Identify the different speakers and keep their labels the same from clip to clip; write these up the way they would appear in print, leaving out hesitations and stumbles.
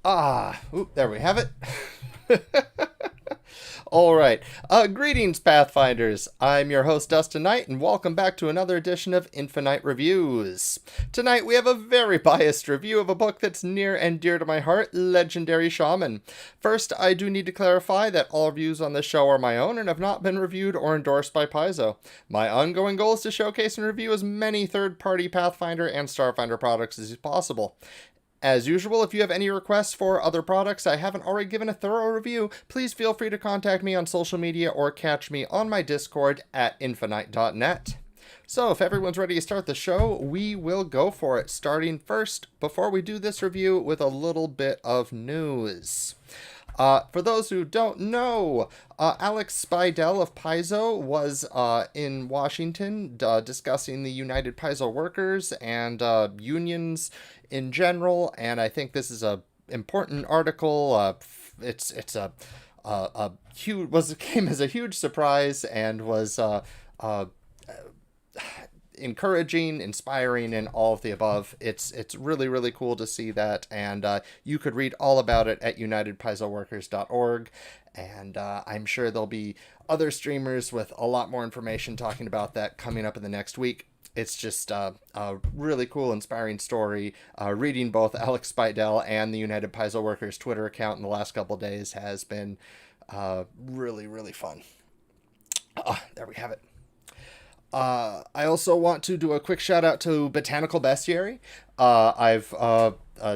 Speaker 1: There we have it. All right. Greetings, Pathfinders. I'm your host, Dustin Knight, and welcome back to another edition of Infiknight Reviews. Tonight, we have a very biased review of a book that's near and dear to my heart, Legendary Shaman. First, I do need to clarify that all reviews on this show are my own and have not been reviewed or endorsed by Paizo. My ongoing goal is to showcase and review as many third-party Pathfinder and Starfinder products as possible. As usual, if you have any requests for other products I haven't already given a thorough review, please feel free to contact me on social media or catch me on my Discord at infiknight.net. So, if everyone's ready to start the show, we will go for it, starting first, before we do this review, with a little bit of news. For those who don't know, Alex Spidell of Paizo was in Washington discussing the United Paizo Workers and unions in general, and I think this is a important article. It's a huge came as a huge surprise and was encouraging, inspiring, and all of the above. It's really, really cool to see that, and you could read all about it at unitedpaizoworkers.org, and I'm sure there'll be other streamers with a lot more information talking about that coming up in the next week. It's just a really cool, inspiring story. Reading both Alex Spidell and the United Paizo Workers Twitter account in the last couple of days has been really, really fun. There we have it. I also want to do a quick shout out to Botanical Bestiary. I've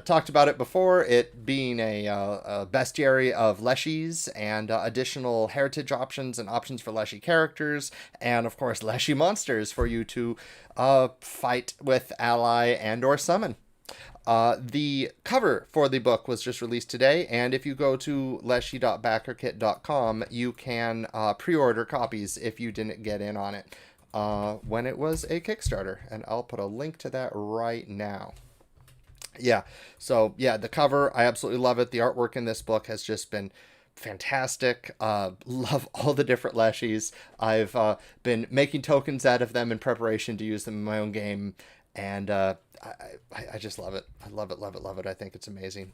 Speaker 1: talked about it before, it being a bestiary of Leshies and additional heritage options and options for Leshy characters, and of course Leshy monsters for you to fight with, ally, and or summon. The cover for the book was just released today, and if you go to leshy.backerkit.com, you can pre-order copies if you didn't get in on it when it was a Kickstarter, and I'll put a link to that right now. The cover, I absolutely love it. The artwork in this book has just been fantastic. Love all the different Leshies. I've been making tokens out of them in preparation to use them in my own game, and I just love it. I love it. I think it's amazing.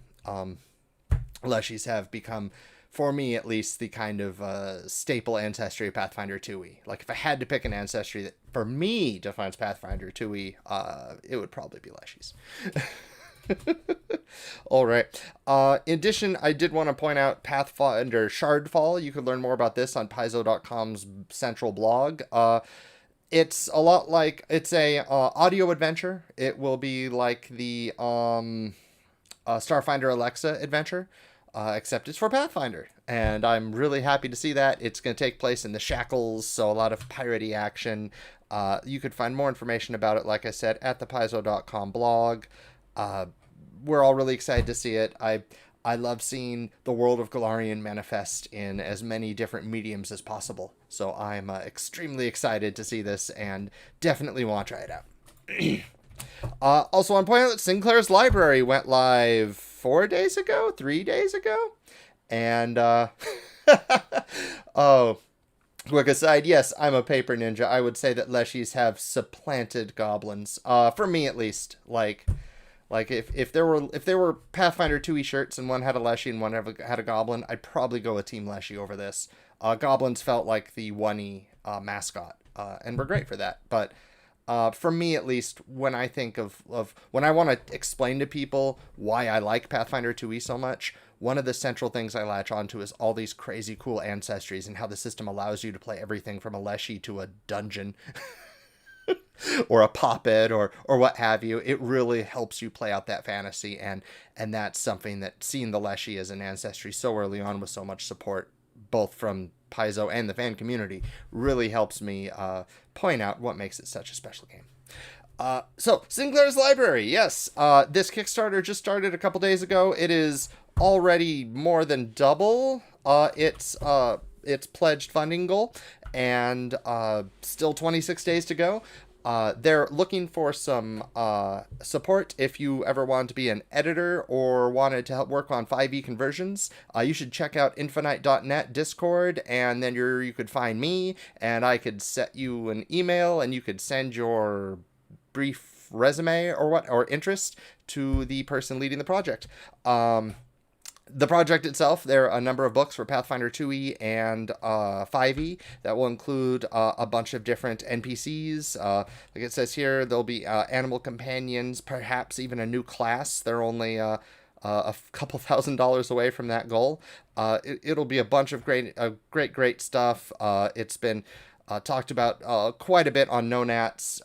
Speaker 1: Leshies have become, for me at least, the kind of staple ancestry of Pathfinder 2e. Like, if I had to pick an ancestry that, for me, defines Pathfinder 2e, it would probably be Leshies. All right. In addition, I did want to point out Pathfinder Shardfall. You could learn more about this on Paizo.com's central blog. It's a lot like, it's a audio adventure. It will be like the Starfinder Alexa adventure. Except it's for Pathfinder, and I'm really happy to see that. It's going to take place in the Shackles, so a lot of piratey action. You could find more information about it, like I said, at the Paizo.com blog. We're all really excited to see it. I love seeing the world of Golarion manifest in as many different mediums as possible, so I'm extremely excited to see this, and definitely want to try it out. Also, I want to point out that Sinclair's Library went live 3 days ago, and oh, quick aside, yes, I'm a paper ninja. I would say that Leshies have supplanted goblins, for me at least. Like if there were Pathfinder 2e shirts and one had a Leshy and one had a goblin, I'd probably go with Team Leshy over this. Goblins felt like the 1e mascot, and we're great for that, but for me, at least, when I think of when I want to explain to people why I like Pathfinder 2e so much, one of the central things I latch onto is all these crazy cool ancestries and how the system allows you to play everything from a Leshy to a dungeon or a puppet or what have you. It really helps you play out that fantasy, and that's something that, seeing the Leshy as an ancestry so early on with so much support, both from Paizo and the fan community, really helps me point out what makes it such a special game. So, Sinclair's Library, yes. This Kickstarter just started a couple days ago. It is already more than double its pledged funding goal, and still 26 days to go. They're looking for some support if you ever wanted to be an editor or wanted to help work on 5e conversions. You should check out infiknight.net Discord, and then you could find me, and I could set you an email, and you could send your brief resume or interest to the person leading the project. The project itself, there are a number of books for Pathfinder 2e and 5e that will include a bunch of different NPCs. Like it says here, there'll be animal companions, perhaps even a new class. They're only a couple $1,000s away from that goal. It'll be a bunch of great stuff. It's been talked about quite a bit on NoNat's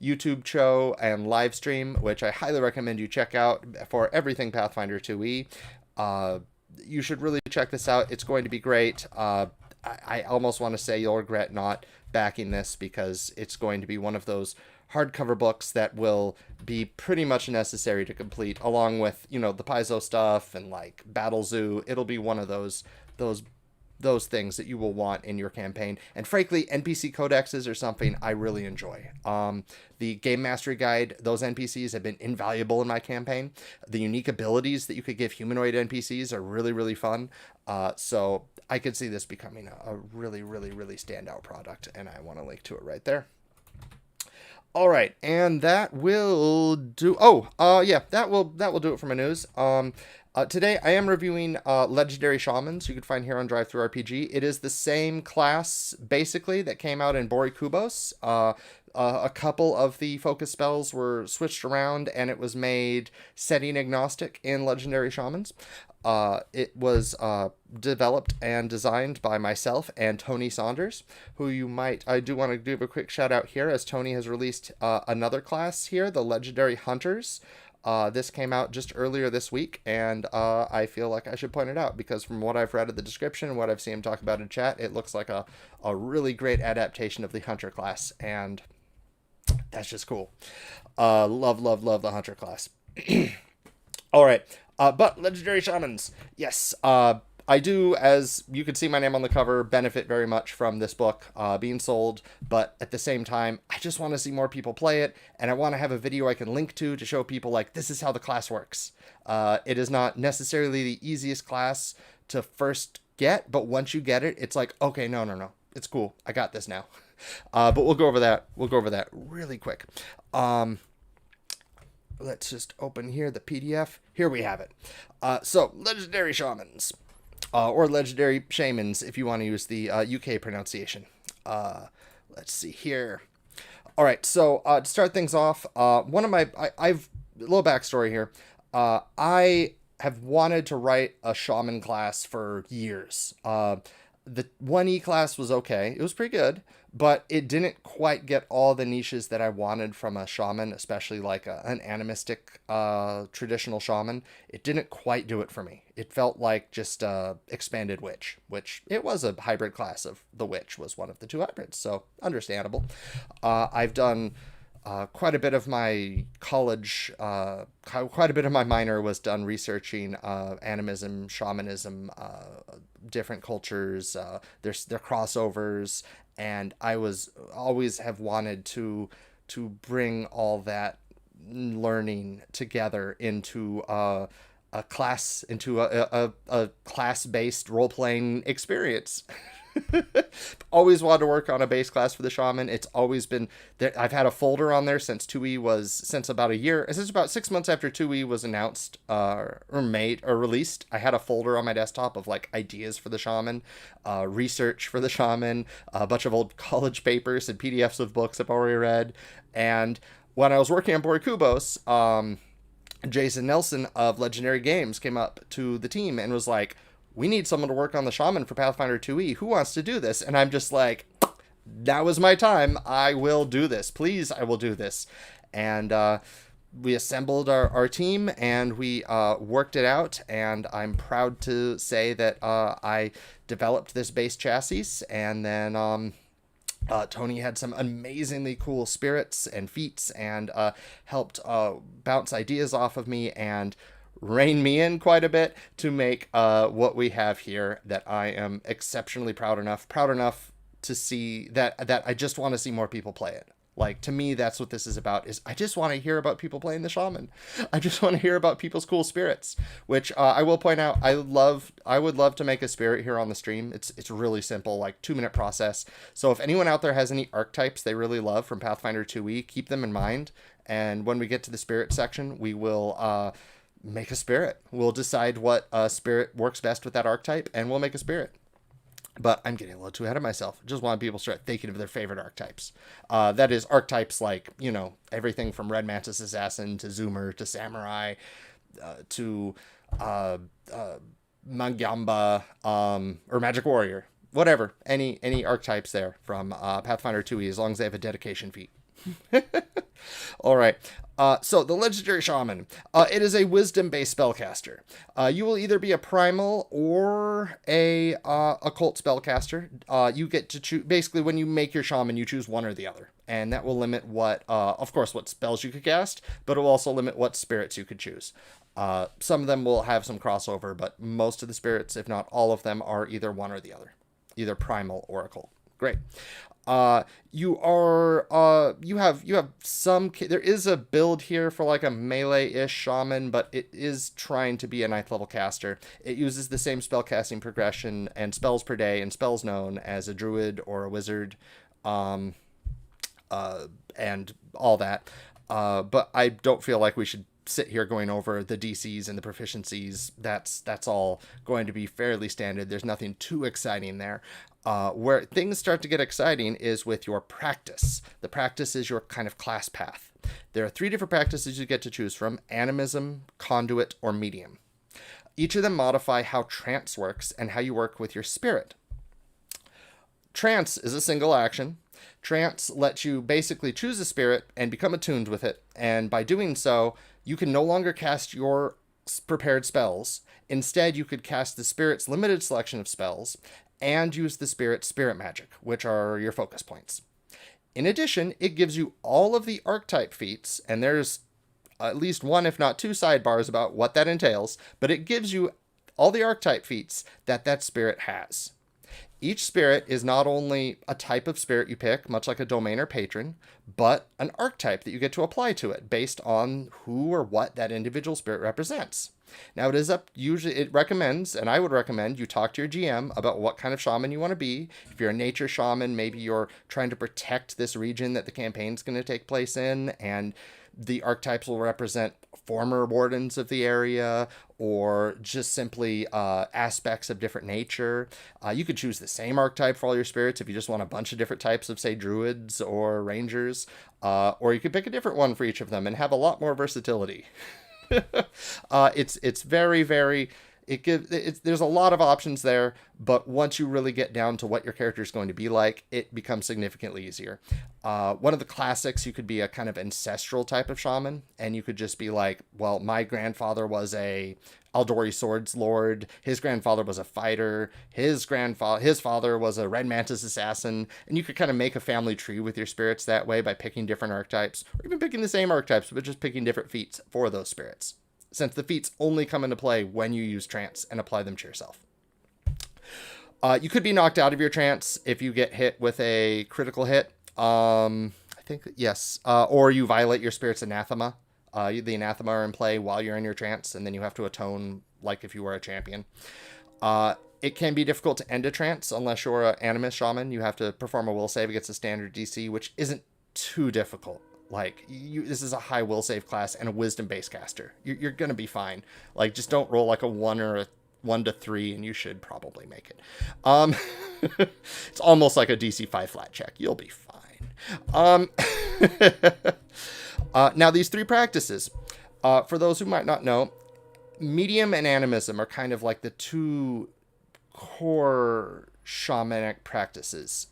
Speaker 1: YouTube show and live stream, which I highly recommend you check out for everything Pathfinder 2e. You should really check this out. It's going to be great. I almost want to say you'll regret not backing this, because it's going to be one of those hardcover books that will be pretty much necessary to complete, along with, the Paizo stuff and like Battle Zoo. It'll be one of those things that you will want in your campaign. And frankly, NPC codexes are something I really enjoy. The Game Mastery Guide, those NPCs have been invaluable in my campaign. The unique abilities that you could give humanoid NPCs are really, really fun. So I could see this becoming a really, really, really standout product, and I want to link to it right there. All right, and that will do. That will do it for my news. Today I am reviewing Legendary Shamans. You can find here on DriveThruRPG. It is the same class basically that came out in Borikubos. A couple of the focus spells were switched around, and it was made setting agnostic in Legendary Shamans. It was developed and designed by myself and Tony Saunders, who I do want to give a quick shout out here, as Tony has released another class here, the Legendary Hunters. This came out just earlier this week, and I feel like I should point it out, because from what I've read of the description and what I've seen him talk about in chat, it looks like a really great adaptation of the Hunter class, and that's just cool. Love the Hunter class. All right. But Legendary Shamans, yes, I do, as you can see my name on the cover, benefit very much from this book being sold, but at the same time, I just want to see more people play it, and I want to have a video I can link to show people, like, this is how the class works. It is not necessarily the easiest class to first get, but once you get it, it's like, okay, no, it's cool, I got this now. But we'll go over that really quick. Let's just open here the PDF. Here we have it. So, Legendary Shamans. Or Legendary Shamans, if you want to use the UK pronunciation. Let's see here. All right, so to start things off, I've a little backstory here. I have wanted to write a shaman class for years. The 1E class was okay. It was pretty good, but it didn't quite get all the niches that I wanted from a shaman, especially like an animistic traditional shaman. It didn't quite do it for me. It felt like just expanded witch, which it was a hybrid class of the witch, was one of the two hybrids, so understandable. I've done quite a bit of my college, quite a bit of my minor was done researching animism, shamanism, different cultures, their crossovers, and I always have wanted to bring all that learning together into a class, into a class-based role-playing experience. Always wanted to work on a base class for the shaman. It's always been there. I've had a folder on there since about 6 months after 2E was announced or made or released. I had a folder on my desktop of like ideas for the shaman, research for the shaman, a bunch of old college papers and PDFs of books I've already read. And when I was working on Borikubos, Jason Nelson of Legendary Games came up to the team and was like, we need someone to work on the shaman for Pathfinder 2E. Who wants to do this? And I'm just like, that was my time. I will do this. Please, I will do this. And we assembled our team, and we worked it out. And I'm proud to say that I developed this base chassis. And then Tony had some amazingly cool spirits and feats, and helped bounce ideas off of me and rein me in quite a bit to make what we have here, that I am exceptionally proud enough to see that I just want to see more people play it. Like, to me, that's what this is about, is I just want to hear about people playing the shaman. I just want to hear about people's cool spirits, which I will point out, I would love to make a spirit here on the stream. It's really simple, like 2-minute process. So if anyone out there has any archetypes they really love from Pathfinder 2E, keep them in mind. And when we get to the spirit section, we will make a spirit. We'll decide what spirit works best with that archetype, and we'll make a spirit. But I'm getting a little too ahead of myself. I just want people to start thinking of their favorite archetypes. That is, archetypes like, everything from Red Mantis Assassin to Zoomer to Samurai to Mangamba or Magic Warrior. Whatever. Any archetypes there from Pathfinder 2e, as long as they have a dedication feat. All right. So the legendary shaman, it is a wisdom-based spellcaster. You will either be a primal or a occult spellcaster. You get to choose, basically when you make your shaman, you choose one or the other. And that will limit what spells you could cast, but it will also limit what spirits you could choose. Some of them will have some crossover, but most of the spirits, if not all of them, are either one or the other. Either primal or occult. Great. You have some, there is a build here for like a melee-ish shaman, but it is trying to be a 9th level caster. It uses the same spellcasting progression and spells per day and spells known as a druid or a wizard, and all that. But I don't feel like we should sit here going over the DCs and the proficiencies. That's all going to be fairly standard. There's nothing too exciting there. Where things start to get exciting is with your practice. The practice is your kind of class path. There are 3 different practices you get to choose from: animism, conduit, or medium. Each of them modify how trance works and how you work with your spirit. Trance is a single action. Trance lets you basically choose a spirit and become attuned with it, and by doing so, you can no longer cast your prepared spells. Instead, you could cast the spirit's limited selection of spells and use the spirit's spirit magic, which are your focus points. In addition, it gives you all of the archetype feats, and there's at least 1, if not 2 sidebars about what that entails, but it gives you all the archetype feats that spirit has. Each spirit is not only a type of spirit you pick, much like a domain or patron, but an archetype that you get to apply to it based on who or what that individual spirit represents. Now, it recommends, and I would recommend, you talk to your GM about what kind of shaman you want to be. If you're a nature shaman, maybe you're trying to protect this region that the campaign's going to take place in, and the archetypes will represent former wardens of the area, or just simply aspects of different nature. You could choose the same archetype for all your spirits if you just want a bunch of different types of, say, druids or rangers, or you could pick a different one for each of them and have a lot more versatility. It's very, very, there's a lot of options there, but once you really get down to what your character is going to be like, it becomes significantly easier. One of the classics, you could be a kind of ancestral type of shaman, and you could just be like, well, my grandfather was a Aldori Swords Lord, his grandfather was a fighter, his father was a Red Mantis Assassin, and you could kind of make a family tree with your spirits that way by picking different archetypes, or even picking the same archetypes, but just picking different feats for those spirits, since the feats only come into play when you use trance and apply them to yourself. You could be knocked out of your trance if you get hit with a critical hit. I think, yes. Or you violate your spirit's anathema. The anathema are in play while you're in your trance, and then you have to atone like if you were a champion. It can be difficult to end a trance unless you're an animist shaman. You have to perform a will save against a standard DC, which isn't too difficult. Like, this is a high will save class and a wisdom-based caster. You're going to be fine. Like, just don't roll like a 1 or a 1 to 3, and you should probably make it. It's almost like a DC 5 flat check. You'll be fine. Now, these 3 practices, for those who might not know, medium and animism are kind of like the 2 core shamanic practices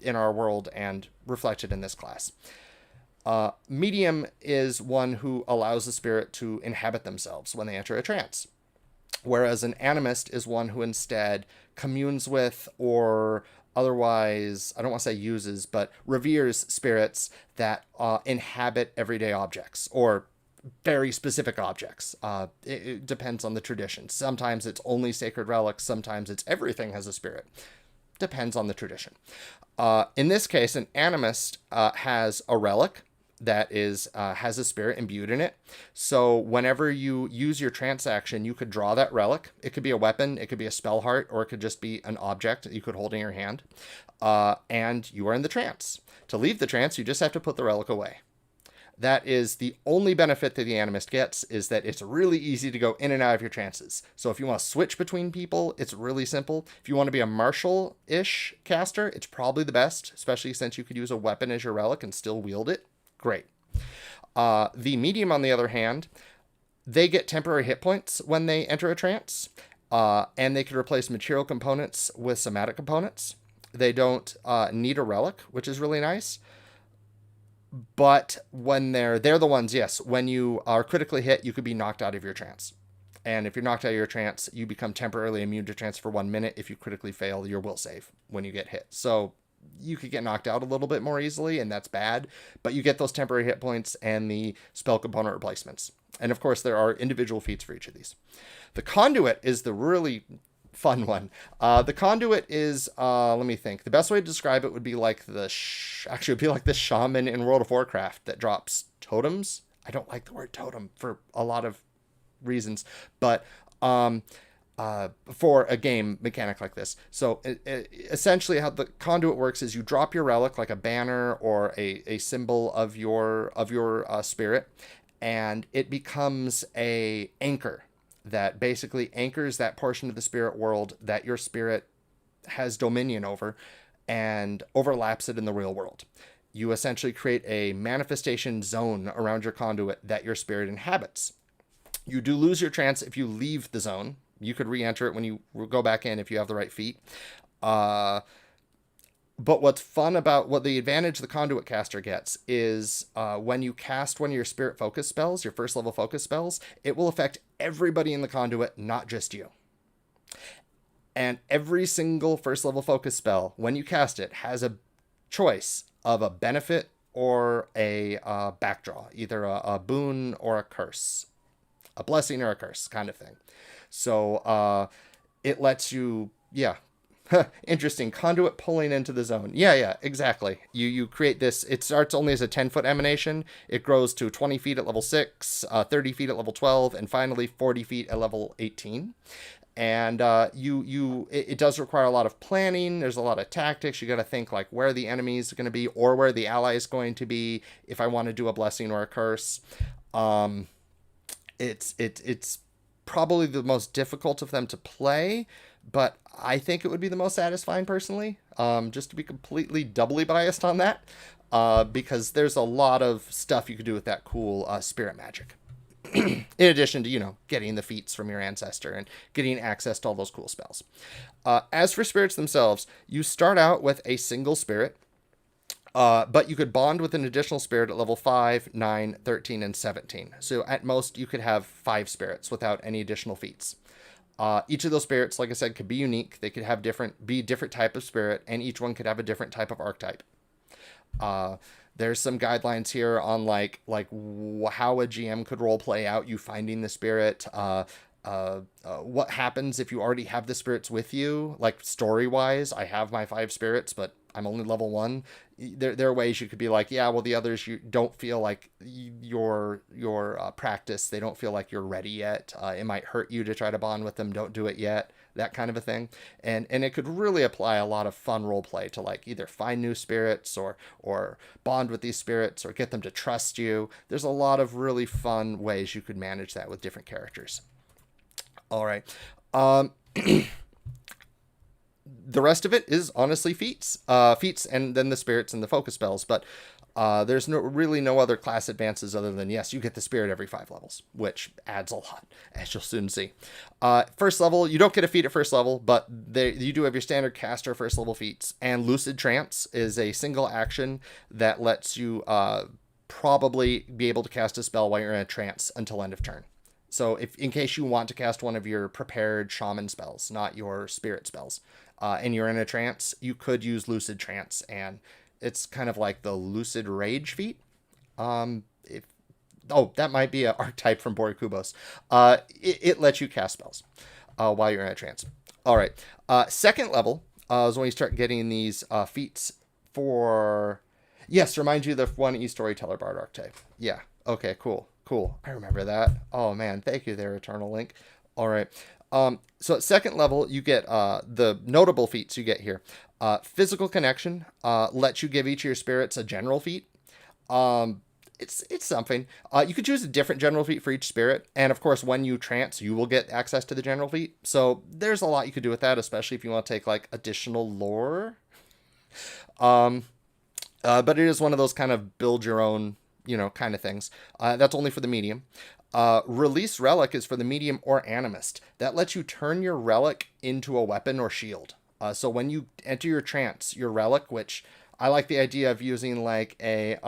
Speaker 1: in our world and reflected in this class. Medium is one who allows the spirit to inhabit themselves when they enter a trance, whereas an animist is one who instead communes with, or otherwise, I don't want to say uses, but reveres spirits that inhabit everyday objects, or very specific objects. It depends on the tradition. Sometimes it's only sacred relics, sometimes it's everything has a spirit. Depends on the tradition. In this case, an animist has a relic that has a spirit imbued in it. So whenever you use your trance action, you could draw that relic. It could be a weapon, it could be a spell heart, or it could just be an object that you could hold in your hand. And you are in the trance. To leave the trance, you just have to put the relic away. That is the only benefit that the Animist gets, is that it's really easy to go in and out of your trances. So if you want to switch between people, it's really simple. If you want to be a martial-ish caster, it's probably the best, especially since you could use a weapon as your relic and still wield it. Great. The medium, on the other hand, they get temporary hit points when they enter a trance, and they can replace material components with somatic components. They don't need a relic, which is really nice. But when they're the ones, yes, when you are critically hit, you could be knocked out of your trance. And if you're knocked out of your trance, you become temporarily immune to trance for 1 minute. If you critically fail your will save when you get hit. So you could get knocked out a little bit more easily, and that's bad. But you get those temporary hit points and the spell component replacements. And of course, there are individual feats for each of these. The Conduit is the really fun one. The Conduit is, let me think. The best way to describe it would be like actually, it would be like the Shaman in World of Warcraft that drops totems. I don't like the word totem for a lot of reasons, but for a game mechanic like this. So essentially how the Conduit works is you drop your relic like a banner or a symbol of your spirit, and it becomes a anchor that basically anchors that portion of the spirit world that your spirit has dominion over and overlaps it in the real world. You essentially create a manifestation zone around your Conduit that your spirit inhabits. You do lose your trance if you leave the zone. You could re-enter it when you go back in if you have the right feat. But what's fun about what the advantage the Conduit caster gets is when you cast one of your spirit focus spells, your first level focus spells, it will affect everybody in the Conduit, not just you. And every single first level focus spell, when you cast it, has a choice of a benefit or a backdraw, either a boon or a curse, a blessing or a curse kind of thing. So it lets you, interesting. Conduit pulling into the zone. Yeah, exactly. You create this. It starts only as a 10-foot emanation. It grows to 20 feet at level 6, 30 feet at level 12, and finally 40 feet at level 18. And it does require a lot of planning. There's a lot of tactics. You got to think like where the enemies are going to be or where the ally is going to be if I want to do a blessing or a curse. It's probably the most difficult of them to play, but I think it would be the most satisfying personally, just to be completely doubly biased on that, because there's a lot of stuff you could do with that cool spirit magic. In addition to, getting the feats from your ancestor and getting access to all those cool spells. As for spirits themselves, you start out with a single spirit, but you could bond with an additional spirit at level 5, 9, 13, and 17. So at most, you could have 5 spirits without any additional feats. Each of those spirits, like I said, could be unique. They could have different type of spirit, and each one could have a different type of archetype. There's some guidelines here on like how a GM could role play out you finding the spirit. What happens if you already have the spirits with you? Like story wise, I have my 5 spirits, but I'm only level 1. There are ways you could be like, yeah, well, the others, you don't feel like your practice. They don't feel like you're ready yet. It might hurt you to try to bond with them. Don't do it yet. That kind of a thing. And it could really apply a lot of fun role play to like either find new spirits or bond with these spirits or get them to trust you. There's a lot of really fun ways you could manage that with different characters. All right. The rest of it is honestly feats, and then the spirits and the focus spells. But there's no other class advances other than, yes, you get the spirit every 5 levels, which adds a lot, as you'll soon see. First level, you don't get a feat at first level, but you do have your standard caster first level feats. And Lucid Trance is a single action that lets you probably be able to cast a spell while you're in a trance until end of turn. So in case you want to cast one of your prepared shaman spells, not your spirit spells, and you're in a trance, you could use Lucid Trance, and it's kind of like the Lucid Rage feat. That might be an archetype from Borikubos. It lets you cast spells while you're in a trance. All right. Second level is when you start getting these feats for... Yes, remind you the one E-Storyteller Bard archetype. Yeah. Okay, cool. I remember that. Oh, man. Thank you there, Eternal Link. All right. So at second level, you get the notable feats you get here. Physical Connection lets you give each of your spirits a general feat. it's something. You could choose a different general feat for each spirit, and of course, when you trance, you will get access to the general feat. So there's a lot you could do with that, especially if you want to take like additional lore. But it is one of those kind of build your own, kind of things. That's only for the medium. Release relic is for the medium or animist. That lets you turn your relic into a weapon or shield. So when you enter your trance, your relic, which I like the idea of using like a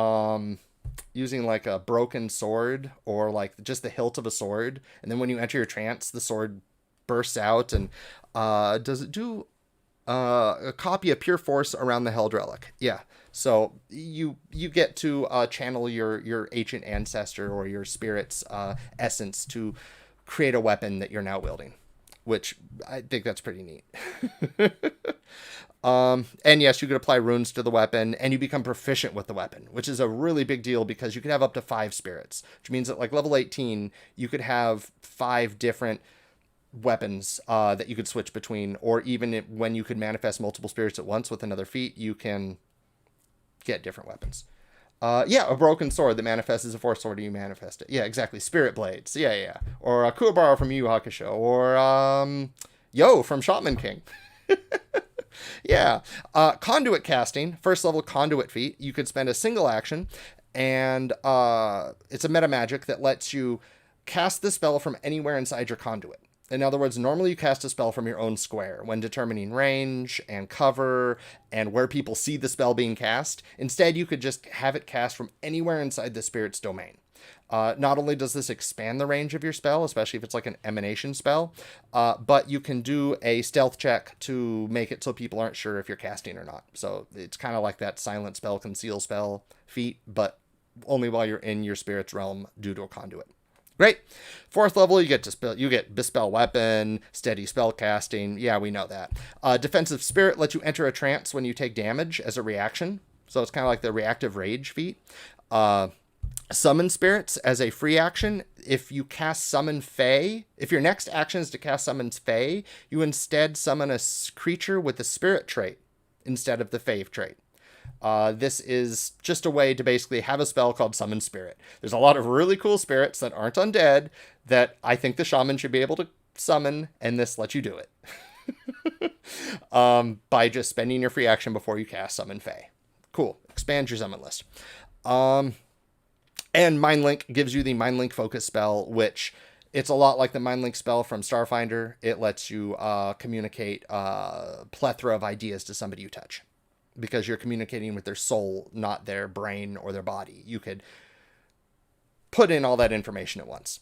Speaker 1: broken sword or like just the hilt of a sword, and then when you enter your trance, the sword bursts out and does it do a copy of pure force around the held relic? Yeah. So you get to channel your ancient ancestor or your spirit's essence to create a weapon that you're now wielding, which I think that's pretty neat. And yes, you could apply runes to the weapon, and you become proficient with the weapon, which is a really big deal because you could have up to 5 spirits, which means that like level 18, you could have 5 different weapons that you could switch between, or even when you could manifest multiple spirits at once with another feat, you can get different weapons. A broken sword that manifests as a force sword, you manifest it. Yeah, exactly. Spirit blades. Yeah. Or a Kuwabara from Yu Yu Hakusho, or Yo from Shaman King. Yeah. Conduit casting, first level conduit feat. You could spend a single action, and it's a meta magic that lets you cast the spell from anywhere inside your conduit. In other words, normally you cast a spell from your own square when determining range and cover and where people see the spell being cast. Instead, you could just have it cast from anywhere inside the spirit's domain. Not only does this expand the range of your spell, especially if it's like an emanation spell, but you can do a stealth check to make it so people aren't sure if you're casting or not. So it's kind of like that silent spell, conceal spell feat, but only while you're in your spirit's realm due to a conduit. Great. 4th level, you get Bespell Weapon, Steady Spell Casting. Yeah, we know that. Defensive Spirit lets you enter a trance when you take damage as a reaction. So it's kind of like the reactive rage feat. Summon Spirits as a free action. If you cast Summon Fae, if your next action is to cast Summon Fae, you instead summon a creature with the Spirit trait instead of the Fae trait. This is just a way to basically have a spell called Summon Spirit. There's a lot of really cool spirits that aren't undead that I think the shaman should be able to summon, and this lets you do it. By just spending your free action before you cast Summon Fae. Cool. Expand your summon list. And Mind Link gives you the Mind Link focus spell, which it's a lot like the Mind Link spell from Starfinder. It lets you communicate a plethora of ideas to somebody you touch, because you're communicating with their soul, not their brain or their body. You could put in all that information at once.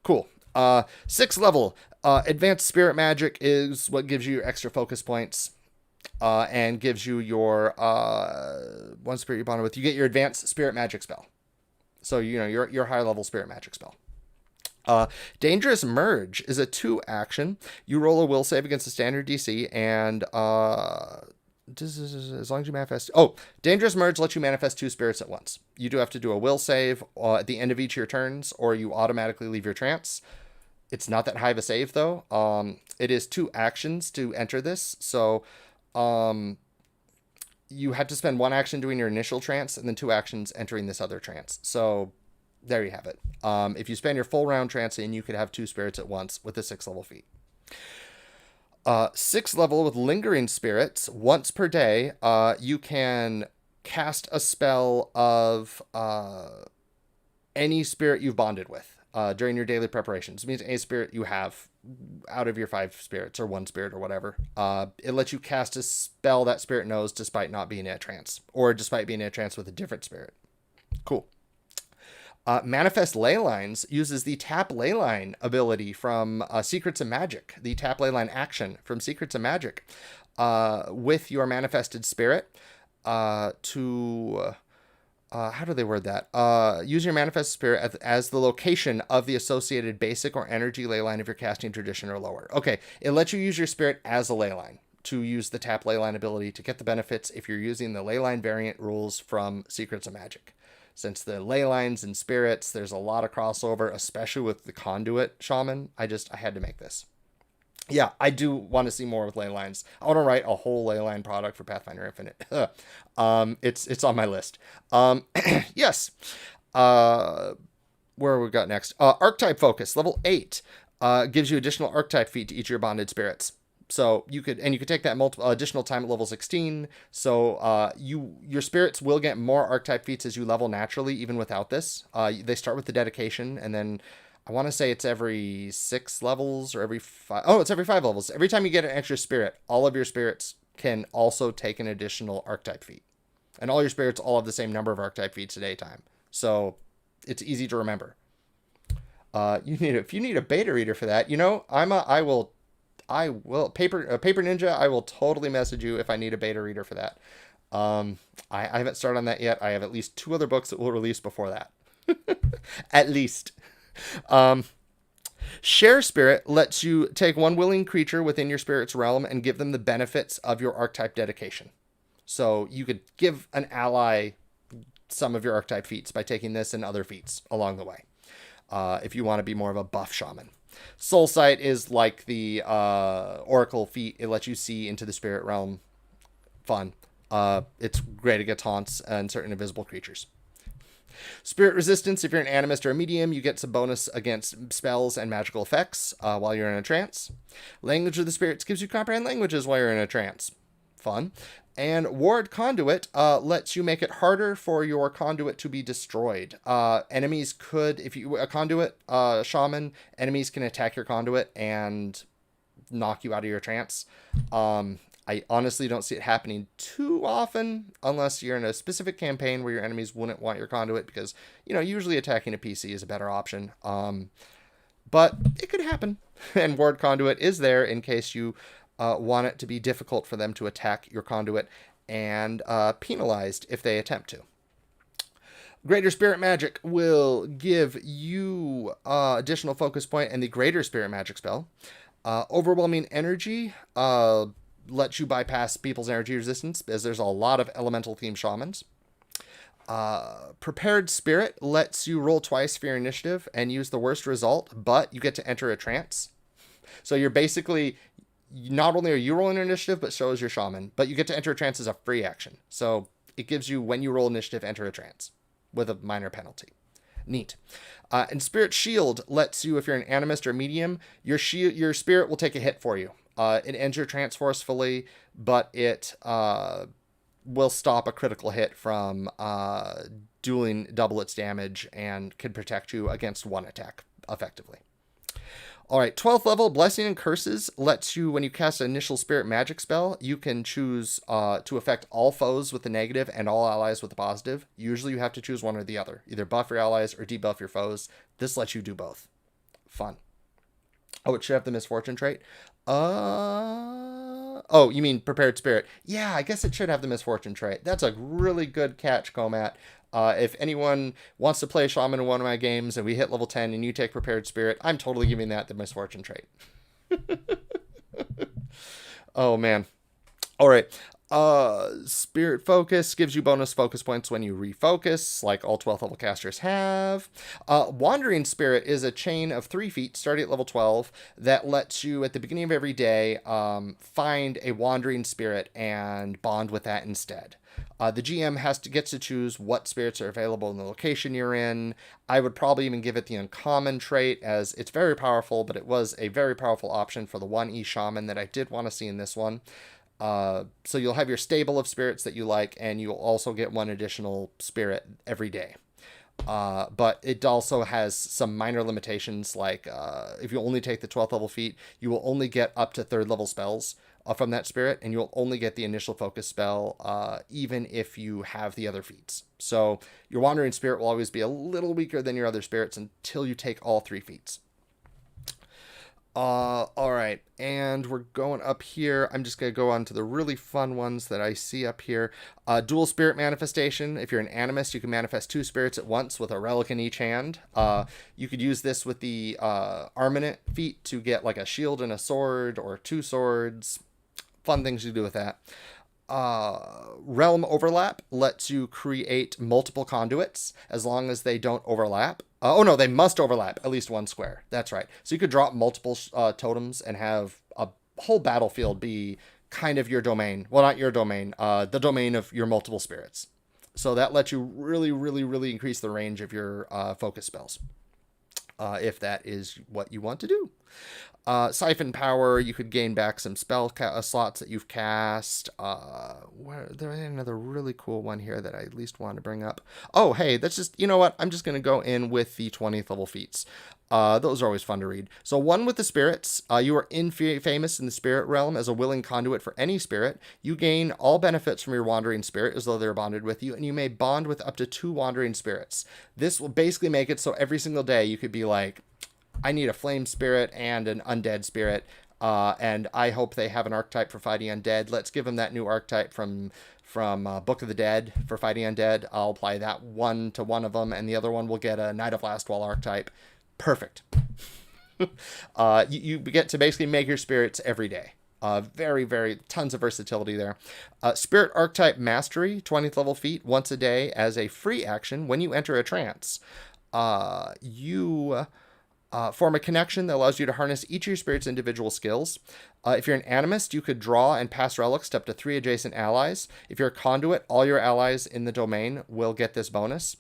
Speaker 1: Cool. 6th level, Advanced Spirit Magic is what gives you your extra focus points, and gives you your one spirit you bonded with. You get your Advanced Spirit Magic spell. So, your higher level Spirit Magic spell. Dangerous Merge is a 2 action. You roll a will save against the standard DC, and as long as you manifest... Dangerous Merge lets you manifest 2 spirits at once. You do have to do a will save at the end of each of your turns, or you automatically leave your trance. It's not that high of a save, though. It is 2 actions to enter this, so you had to spend 1 action doing your initial trance, and then 2 actions entering this other trance. So there you have it. If you spend your full round trancing, you could have 2 spirits at once with a 6th level feat. 6th level with Lingering Spirits, once per day, you can cast a spell of any spirit you've bonded with during your daily preparations. It means any spirit you have out of your 5 spirits, or 1 spirit, or whatever. It lets you cast a spell that spirit knows despite not being in a trance, or despite being in a trance with a different spirit. Cool. Manifest Leylines uses the Tap Leyline ability from Secrets of Magic, the Tap Leyline action from Secrets of Magic, with your manifested spirit to... how do they word that? Use your manifest spirit as the location of the associated basic or energy ley line of your casting tradition or lower. Okay, it lets you use your spirit as a ley line to use the Tap Leyline ability to get the benefits if you're using the ley line variant rules from Secrets of Magic. Since the ley lines and spirits, there's a lot of crossover, especially with the Conduit Shaman. I had to make this. Yeah, I do want to see more with ley lines. I want to write a whole ley line product for Pathfinder Infinite. It's on my list. Yes. Where we got next? Archetype focus, level 8, gives you additional archetype feat to each of your bonded spirits. So you could take that multiple additional time at level 16. So your spirits will get more archetype feats as you level naturally, even without this. They start with the dedication, and then I want to say it's every 6 levels or every 5. Oh, it's every 5 levels. Every time you get an extra spirit, all of your spirits can also take an additional archetype feat, and all your spirits all have the same number of archetype feats at a time. So it's easy to remember. If you need a beta reader for that, I will paper ninja. I will totally message you if I need a beta reader for that. I haven't started on that yet. I have at least 2 other books that will release before that. At least. Share Spirit lets you take one willing creature within your spirit's realm and give them the benefits of your archetype dedication. So you could give an ally some of your archetype feats by taking this and other feats along the way. If you want to be more of a buff shaman. Soul Sight is like the Oracle feat. It lets you see into the spirit realm. Fun. It's great against taunts and certain invisible creatures. Spirit Resistance, if you're an animist or a medium, you get some bonus against spells and magical effects while you're in a trance. Language of the Spirits gives you comprehend languages while you're in a trance. Fun. And Ward Conduit lets you make it harder for your conduit to be destroyed. Enemies could, if you a conduit shaman, enemies can attack your conduit and knock you out of your trance. I honestly don't see it happening too often unless you're in a specific campaign where your enemies wouldn't want your conduit because, usually attacking a PC is a better option. But it could happen. And Ward Conduit is there in case you want it to be difficult for them to attack your conduit and penalized if they attempt to. Greater Spirit Magic will give you additional focus point and the Greater Spirit Magic spell. Overwhelming Energy lets you bypass people's energy resistance, as there's a lot of elemental themed shamans. Prepared Spirit lets you roll twice for your initiative and use the worst result, but you get to enter a trance. So you're basically, not only are you rolling initiative, but so is your shaman, but you get to enter a trance as a free action. So it gives you, when you roll initiative, enter a trance with a minor penalty. Neat. And Spirit Shield lets you, if you're an animist or medium, your spirit will take a hit for you. It ends your trance forcefully, but it will stop a critical hit from doing double its damage and can protect you against one attack effectively. All right, 12th level, Blessing and Curses lets you, when you cast an initial spirit magic spell, you can choose to affect all foes with the negative and all allies with the positive. Usually you have to choose one or the other, either buff your allies or debuff your foes. This lets you do both. Fun. Oh, it should have the misfortune trait. Oh, you mean Prepared Spirit. Yeah, I guess it should have the misfortune trait. That's a really good catch, Comat. If anyone wants to play Shaman in one of my games and we hit level 10 and you take Prepared Spirit, I'm totally giving that the misfortune trait. Oh, man. All right. Spirit Focus gives you bonus focus points when you refocus, like all 12th level casters have. Wandering Spirit is a chain of 3 feet starting at level 12 that lets you, at the beginning of every day, find a wandering spirit and bond with that instead. The GM gets to choose what spirits are available in the location you're in. I would probably even give it the uncommon trait, as it's very powerful, but it was a very powerful option for the 1E Shaman that I did want to see in this one. So you'll have your stable of spirits that you like, and you'll also get 1 additional spirit every day. But it also has some minor limitations, like if you only take the 12th level feat, you will only get up to 3rd level spells from that spirit, and you'll only get the initial focus spell even if you have the other feats. So your Wandering Spirit will always be a little weaker than your other spirits until you take all 3 feats. All right, and we're going up here. I'm just going to go on to the really fun ones that I see up here. Dual Spirit Manifestation. If you're an animist, you can manifest 2 spirits at once with a relic in each hand. You could use this with the Armament feat to get like a shield and a sword, or 2 swords. Fun things to do with that. Realm Overlap lets you create multiple conduits as long as they don't overlap. They must overlap at least 1 square. That's right. So you could drop multiple totems and have a whole battlefield be kind of your domain. Well, not your domain, the domain of your multiple spirits. So that lets you really, really, really increase the range of your focus spells, if that is what you want to do. Siphon Power, you could gain back some spell slots that you've cast. There's another really cool one here that I at least want to bring up. Oh, hey, that's just, you know what? I'm just going to go in with the 20th level feats. Those are always fun to read. So one with the spirits. You are famous in the spirit realm as a willing conduit for any spirit. You gain all benefits from your wandering spirit as though they're bonded with you, and you may bond with up to 2 wandering spirits. This will basically make it so every single day you could be like, I need a flame spirit and an undead spirit, and I hope they have an archetype for fighting undead. Let's give them that new archetype from Book of the Dead for fighting undead. I'll apply that one to one of them, and the other one will get a Knight of Lastwall archetype. Perfect. You get to basically make your spirits every day. Very, very tons of versatility there. Spirit Archetype Mastery, 20th level feat, once a day as a free action when you enter a trance. You form a connection that allows you to harness each of your spirit's individual skills. If you're an animist, you could draw and pass relics to up to 3 adjacent allies. If you're a conduit, all your allies in the domain will get this bonus.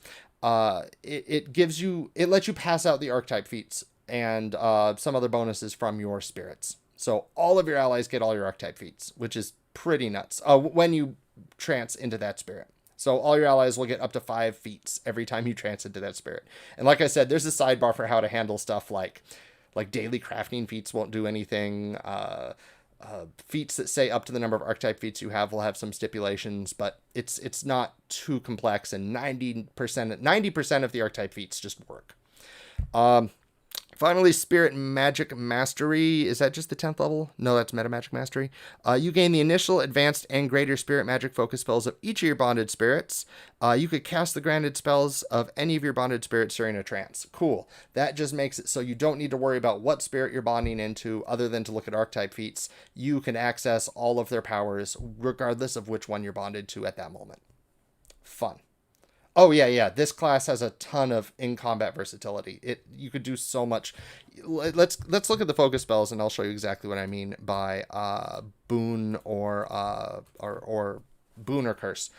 Speaker 1: It lets you pass out the archetype feats and some other bonuses from your spirits. So all of your allies get all your archetype feats, which is pretty nuts when you trance into that spirit. So all your allies will get up to 5 feats every time you trance into that spirit. And like I said, there's a sidebar for how to handle stuff like daily crafting feats won't do anything. Feats that say up to the number of archetype feats you have will have some stipulations, but it's not too complex, and 90% of the archetype feats just work. Finally, Spirit Magic Mastery. Is that just the 10th level? No, that's Meta Magic Mastery. You gain the initial, advanced, and greater Spirit Magic focus spells of each of your bonded spirits. You could cast the granted spells of any of your bonded spirits during a trance. Cool. That just makes it so you don't need to worry about what spirit you're bonding into other than to look at archetype feats. You can access all of their powers regardless of which one you're bonded to at that moment. Fun. Oh, yeah. This class has a ton of in-combat versatility. You could do so much. Let's look at the focus spells, and I'll show you exactly what I mean by boon or boon or curse.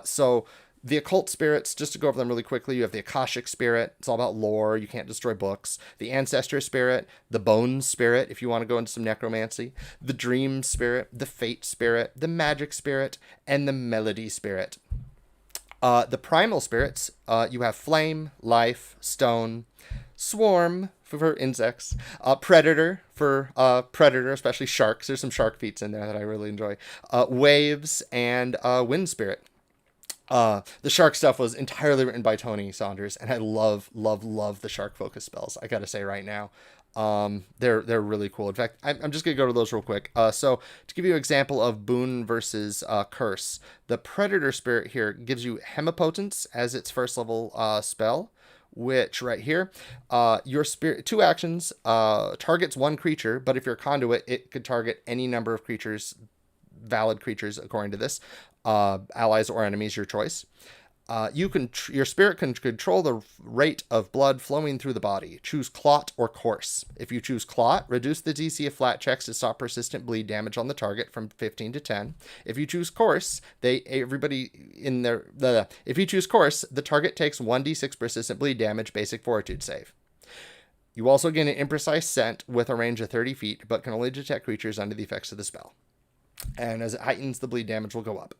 Speaker 1: So the Occult Spirits, just to go over them really quickly, you have the Akashic Spirit. It's all about lore. You can't destroy books. The Ancestor Spirit, the Bones Spirit, if you want to go into some necromancy, the Dream Spirit, the Fate Spirit, the Magic Spirit, and the Melody Spirit. The Primal Spirits, you have Flame, Life, Stone, Swarm for insects, Predator for Predator, especially sharks. There's some shark feats in there that I really enjoy. Waves, and Wind Spirit. The shark stuff was entirely written by Tony Saunders, and I love the shark focus spells, I gotta say right now. They're really cool. In fact, I'm just gonna go to those real quick. So to give you an example of boon versus curse, the Predator Spirit here gives you Hemipotence as its first level spell, which right here, your spirit, 2 actions, targets 1 creature, but if you're a conduit, it could target any number of creatures, valid creatures according to this, allies or enemies, your choice. Your spirit can control the rate of blood flowing through the body. Choose Clot or Course. If you choose Clot, reduce the DC of flat checks to stop persistent bleed damage on the target from 15 to 10. If you choose Course, if you choose Course, the target takes 1d6 persistent bleed damage basic fortitude save. You also gain an imprecise scent with a range of 30 feet, but can only detect creatures under the effects of the spell. And as it heightens, the bleed damage will go up.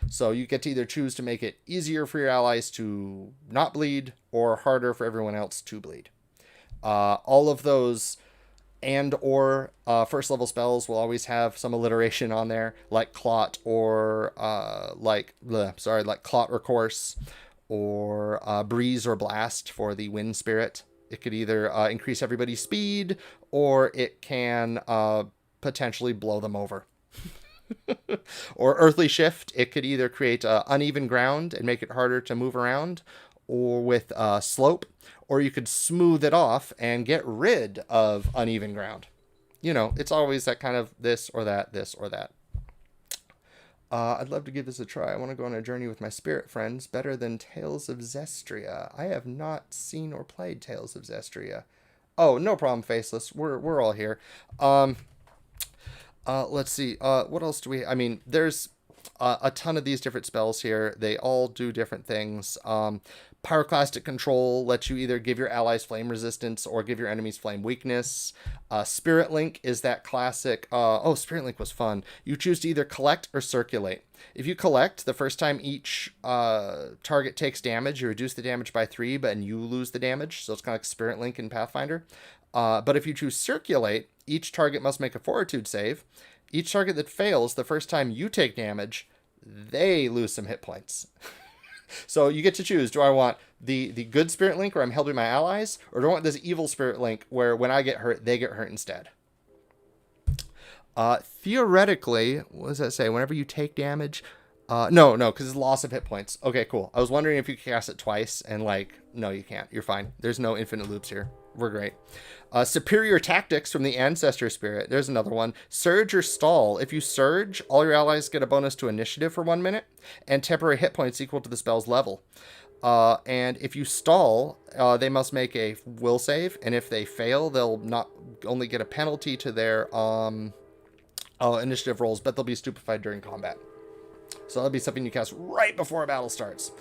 Speaker 1: So you get to either choose to make it easier for your allies to not bleed or harder for everyone else to bleed. All of those or first level spells will always have some alliteration on there, like Clot or Clot or Course, or Breeze or Blast for the Wind Spirit. It could either increase everybody's speed, or it can potentially blow them over. Or Earthly Shift, it could either create uneven ground and make it harder to move around, or with Slope, or you could smooth it off and get rid of uneven ground. You know, it's always that kind of this or that. I'd love to give this a try. I want to go on a journey with my spirit friends, better than Tales of Zestria. I have not seen or played Tales of Zestria. Oh, no problem, Faceless. We're all here. Let's see. What else do we... I mean, there's a ton of these different spells here. They all do different things. Pyroclastic Control lets you either give your allies flame resistance or give your enemies flame weakness. Spirit Link is that classic. Spirit Link was fun. You choose to either collect or circulate. If you collect, the first time each target takes damage, you reduce the damage by 3, but you lose the damage. So it's kind of like Spirit Link in Pathfinder. But if you choose circulate, each target must make a fortitude save. Each target that fails, the first time you take damage, they lose some hit points. So you get to choose, do I want the good Spirit Link where I'm helping my allies, or do I want this evil Spirit Link where when I get hurt, they get hurt instead? Theoretically, what does that say? Whenever you take damage... no, because it's loss of hit points. Okay, cool. I was wondering if you could cast it twice, and no, you can't. You're fine. There's no infinite loops here. We're great. Superior Tactics from the Ancestor Spirit. There's another one. Surge or Stall. If you surge, all your allies get a bonus to initiative for 1 minute, and temporary hit points equal to the spell's level. And if you stall, they must make a will save, and if they fail, they'll not only get a penalty to their initiative rolls, but they'll be stupefied during combat. So that'll be something you cast right before a battle starts.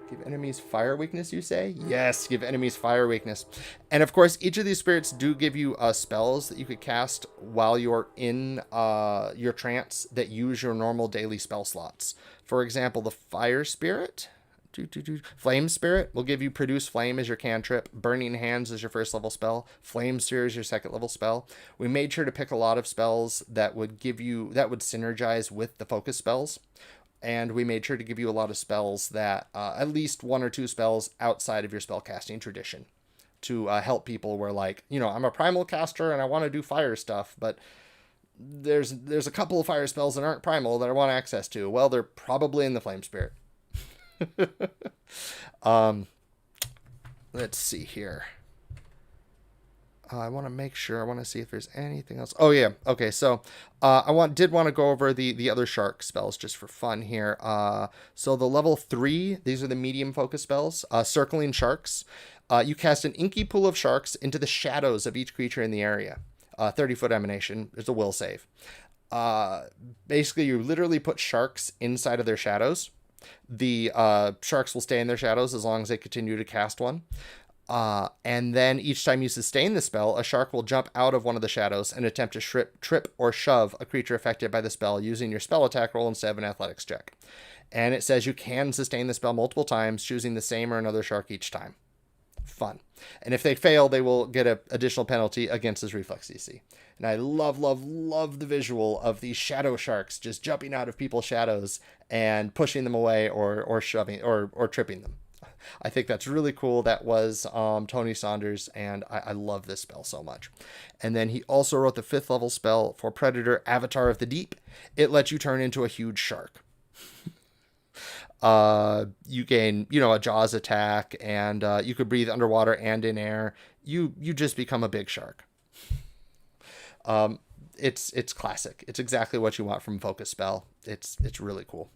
Speaker 1: Give enemies fire weakness, you say? Yes, give enemies fire weakness. And of course, each of these spirits do give you spells that you could cast while you're in your trance that use your normal daily spell slots. For example, the Fire Spirit, Flame Spirit will give you Produce Flame as your cantrip. Burning Hands is your first level spell. Flame Sphere is your second level spell. We made sure to pick a lot of spells that would synergize with the focus spells. And we made sure to give you a lot of spells that, at least 1 or 2 spells outside of your spellcasting tradition to help people where I'm a primal caster and I want to do fire stuff, but there's a couple of fire spells that aren't primal that I want access to. Well, they're probably in the Flame Spirit. Let's see here. I want to make sure. I want to see if there's anything else. Oh yeah. Okay. So, did want to go over the other shark spells just for fun here. So the level 3, these are the medium focus spells. Circling Sharks. You cast an inky pool of sharks into the shadows of each creature in the area. 30-foot emanation. There's a will save. Basically, you literally put sharks inside of their shadows. The sharks will stay in their shadows as long as they continue to cast one. And then each time you sustain the spell, a shark will jump out of one of the shadows and attempt to trip or shove a creature affected by the spell using your spell attack roll instead of an athletics check. And it says you can sustain the spell multiple times, choosing the same or another shark each time. Fun. And if they fail, they will get an additional penalty against his reflex DC. And I love the visual of these shadow sharks just jumping out of people's shadows and pushing them away or shoving or tripping them. I think that's really cool. That was Tony Saunders, and I love this spell so much. And then he also wrote the 5th level spell for Predator, Avatar of the Deep. It lets you turn into a huge shark. You gain, a Jaws attack, and you could breathe underwater and in air. You just become a big shark. It's classic. It's exactly what you want from a focus spell. It's really cool.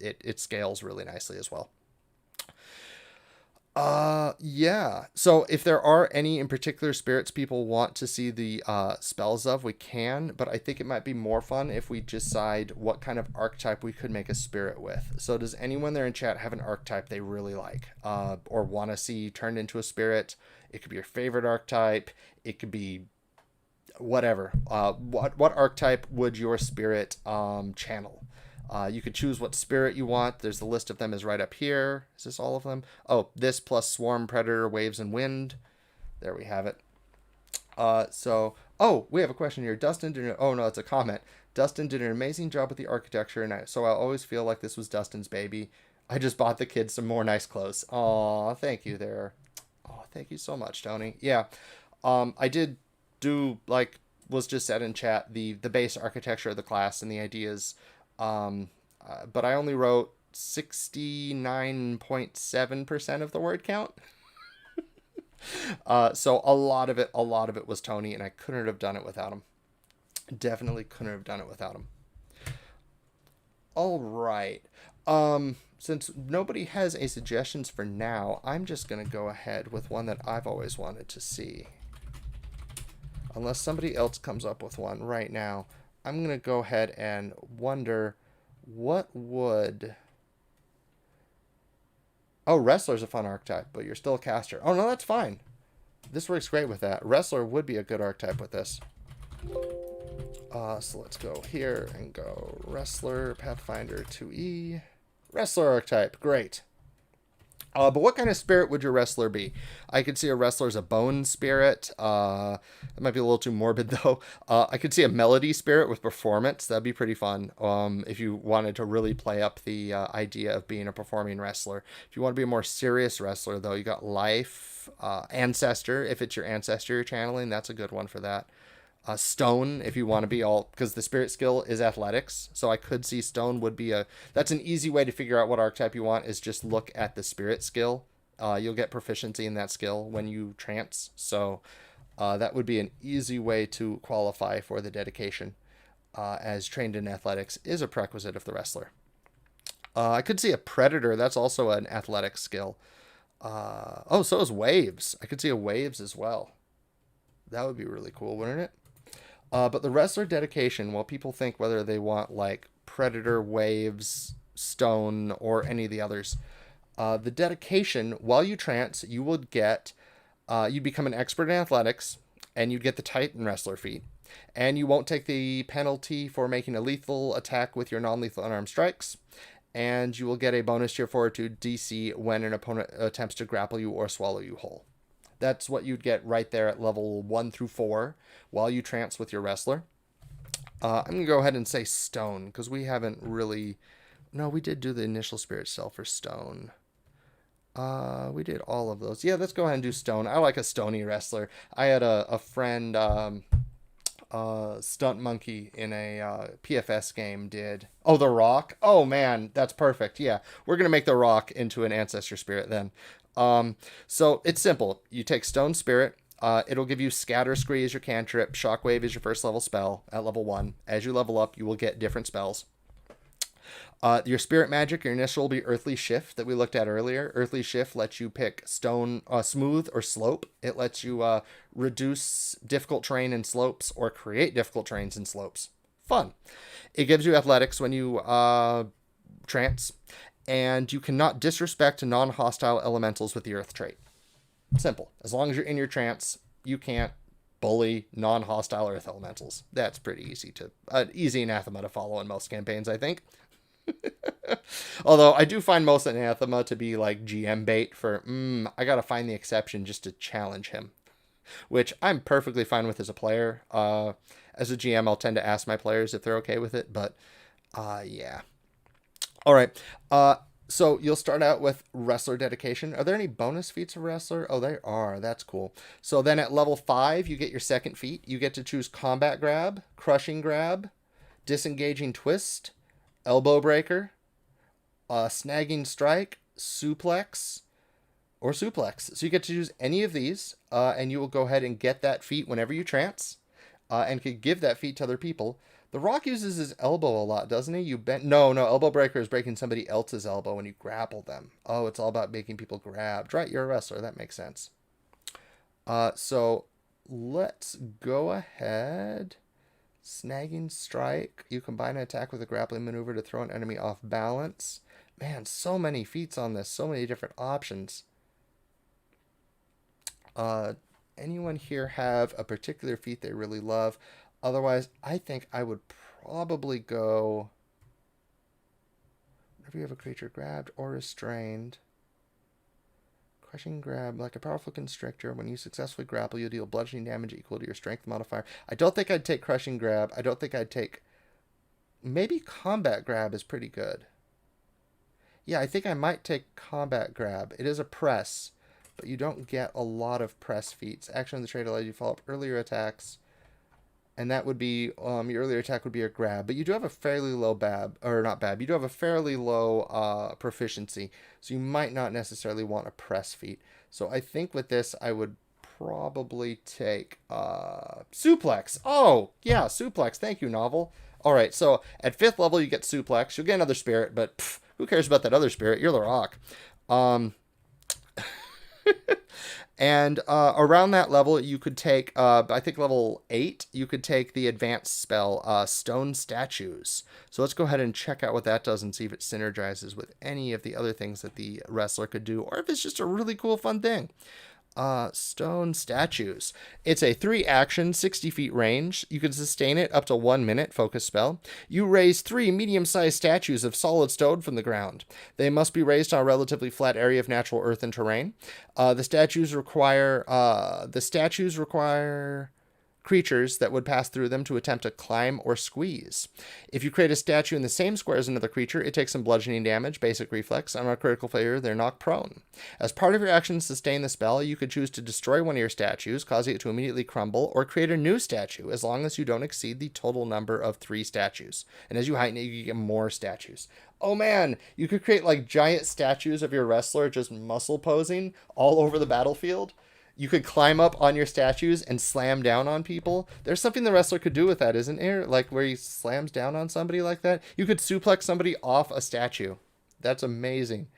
Speaker 1: It scales really nicely as well. Yeah. So if there are any in particular spirits people want to see the spells of, we can, but I think it might be more fun if we decide what kind of archetype we could make a spirit with. So does anyone there in chat have an archetype they really like, or want to see turned into a spirit? It could be your favorite archetype. It could be whatever. What archetype would your spirit channel? You could choose what spirit you want. There's the list of them is right up here. Is this all of them? Oh, this plus Swarm, Predator, Waves, and Wind. There we have it. We have a question here. It's a comment. Dustin did an amazing job with the architecture, and so I always feel like this was Dustin's baby. I just bought the kids some more nice clothes. Aw, thank you there. Oh, thank you so much, Tony. Yeah, I did do, was just said in chat, the base architecture of the class and the ideas. But I only wrote 69.7% of the word count. So a lot of it was Tony, and I couldn't have done it without him. Definitely couldn't have done it without him. All right. Since nobody has any suggestions for now, I'm just going to go ahead with one that I've always wanted to see. Unless somebody else comes up with one right now. I'm going to go ahead and wonder What would... Oh, Wrestler's a fun archetype, but you're still a caster. Oh, no, that's fine. This works great with that. Wrestler would be a good archetype with this. So let's go here and go Wrestler, Pathfinder 2E. Wrestler archetype, great. But what kind of spirit would your wrestler be? I could see a wrestler as a bone spirit. That might be a little too morbid, though. I could see a melody spirit with performance. That'd be pretty fun if you wanted to really play up the idea of being a performing wrestler. If you want to be a more serious wrestler, though, you got life, ancestor. If it's your ancestor you're channeling, that's a good one for that. Stone, if you want to be all, because the spirit skill is athletics, so I could see stone would be that's an easy way to figure out what archetype you want, is just look at the spirit skill. You'll get proficiency in that skill when you trance, so that would be an easy way to qualify for the dedication, as trained in athletics is a prerequisite of the wrestler. I could see a predator, that's also an athletic skill. Oh, so is waves. I could see a waves as well. That would be really cool, wouldn't it? But the wrestler dedication, well, people think whether they want like Predator, Waves, Stone, or any of the others. The dedication, while you trance, you would get, you become an expert in athletics, and you get the Titan Wrestler feat. And you won't take the penalty for making a lethal attack with your non-lethal unarmed strikes. And you will get a bonus to your fortitude DC when an opponent attempts to grapple you or swallow you whole. That's what you'd get right there at level 1 through 4 while you trance with your wrestler. I'm going to go ahead and say stone, because we haven't really... No, we did do the initial spirit cell for stone. We did all of those. Yeah, let's go ahead and do stone. I like a stony wrestler. I had a friend, Stunt Monkey, in a PFS game did... Oh, the Rock? Oh, man, that's perfect. Yeah, we're going to make the Rock into an ancestor spirit then. So it's simple. You take Stone Spirit. It'll give you Scatter Scree as your cantrip. Shockwave is your first level spell at level 1. As you level up, you will get different spells. Your Spirit Magic, your initial will be Earthly Shift that we looked at earlier. Earthly Shift lets you pick Stone, Smooth, or Slope. It lets you reduce difficult terrain and slopes or create difficult terrains and slopes. Fun. It gives you Athletics when you trance. And you cannot disrespect non-hostile elementals with the Earth trait. Simple. As long as you're in your trance, you can't bully non-hostile Earth elementals. That's pretty easy easy anathema to follow in most campaigns, I think. Although I do find most anathema to be like GM bait for, I gotta find the exception just to challenge him. Which I'm perfectly fine with as a player. As a GM, I'll tend to ask my players if they're okay with it, but yeah. All right, so you'll start out with Wrestler Dedication. Are there any bonus feats of Wrestler? Oh, there are. That's cool. So then at level 5, you get your second feat. You get to choose Combat Grab, Crushing Grab, Disengaging Twist, Elbow Breaker, Snagging Strike, Suplex, or Suplex. So you get to choose any of these, and you will go ahead and get that feat whenever you trance, and could give that feat to other people. The Rock uses his elbow a lot, doesn't he? No, Elbow Breaker is breaking somebody else's elbow when you grapple them. Oh, it's all about making people grabbed. Right, you're a wrestler. That makes sense. So let's go ahead. Snagging Strike. You combine an attack with a grappling maneuver to throw an enemy off balance. Man, so many feats on this. So many different options. Anyone here have a particular feat they really love? Otherwise, I think I would probably go... Whenever you have a creature grabbed or restrained... Crushing Grab, like a powerful constrictor. When you successfully grapple, you deal bludgeoning damage equal to your strength modifier. I don't think I'd take Crushing Grab. I don't think I'd take... Maybe Combat Grab is pretty good. Yeah, I think I might take Combat Grab. It is a press, but you don't get a lot of press feats. Action of the trait allows you to follow up earlier attacks. And that would be, your earlier attack would be a grab. But you do have a fairly low you do have a fairly low proficiency. So you might not necessarily want a press feat. So I think with this, I would probably take Suplex. Oh, yeah, Suplex. Thank you, Novel. All right, so at 5th level, you get Suplex. You'll get another spirit, but who cares about that other spirit? You're the Rock. And around that level, you could take, I think level 8, you could take the advanced spell, Stone Statues. So let's go ahead and check out what that does and see if it synergizes with any of the other things that the wrestler could do, or if it's just a really cool, fun thing. Stone Statues. It's a 3-action, 60 feet range. You can sustain it up to 1 minute focus spell. You raise 3 medium-sized statues of solid stone from the ground. They must be raised on a relatively flat area of natural earth and terrain. The statues require creatures that would pass through them to attempt to climb or squeeze. If you create a statue in the same square as another creature, it takes some bludgeoning damage, basic reflex. On a critical failure, they're knocked prone. As part of your action to sustain the spell, you could choose to destroy one of your statues, causing it to immediately crumble, or create a new statue, as long as you don't exceed the total number of 3 statues. And as you heighten it, you get more statues. Oh man, you could create like giant statues of your wrestler just muscle posing all over the battlefield. You could climb up on your statues and slam down on people. There's something the wrestler could do with that, isn't there? Like where he slams down on somebody like that. You could suplex somebody off a statue. That's amazing.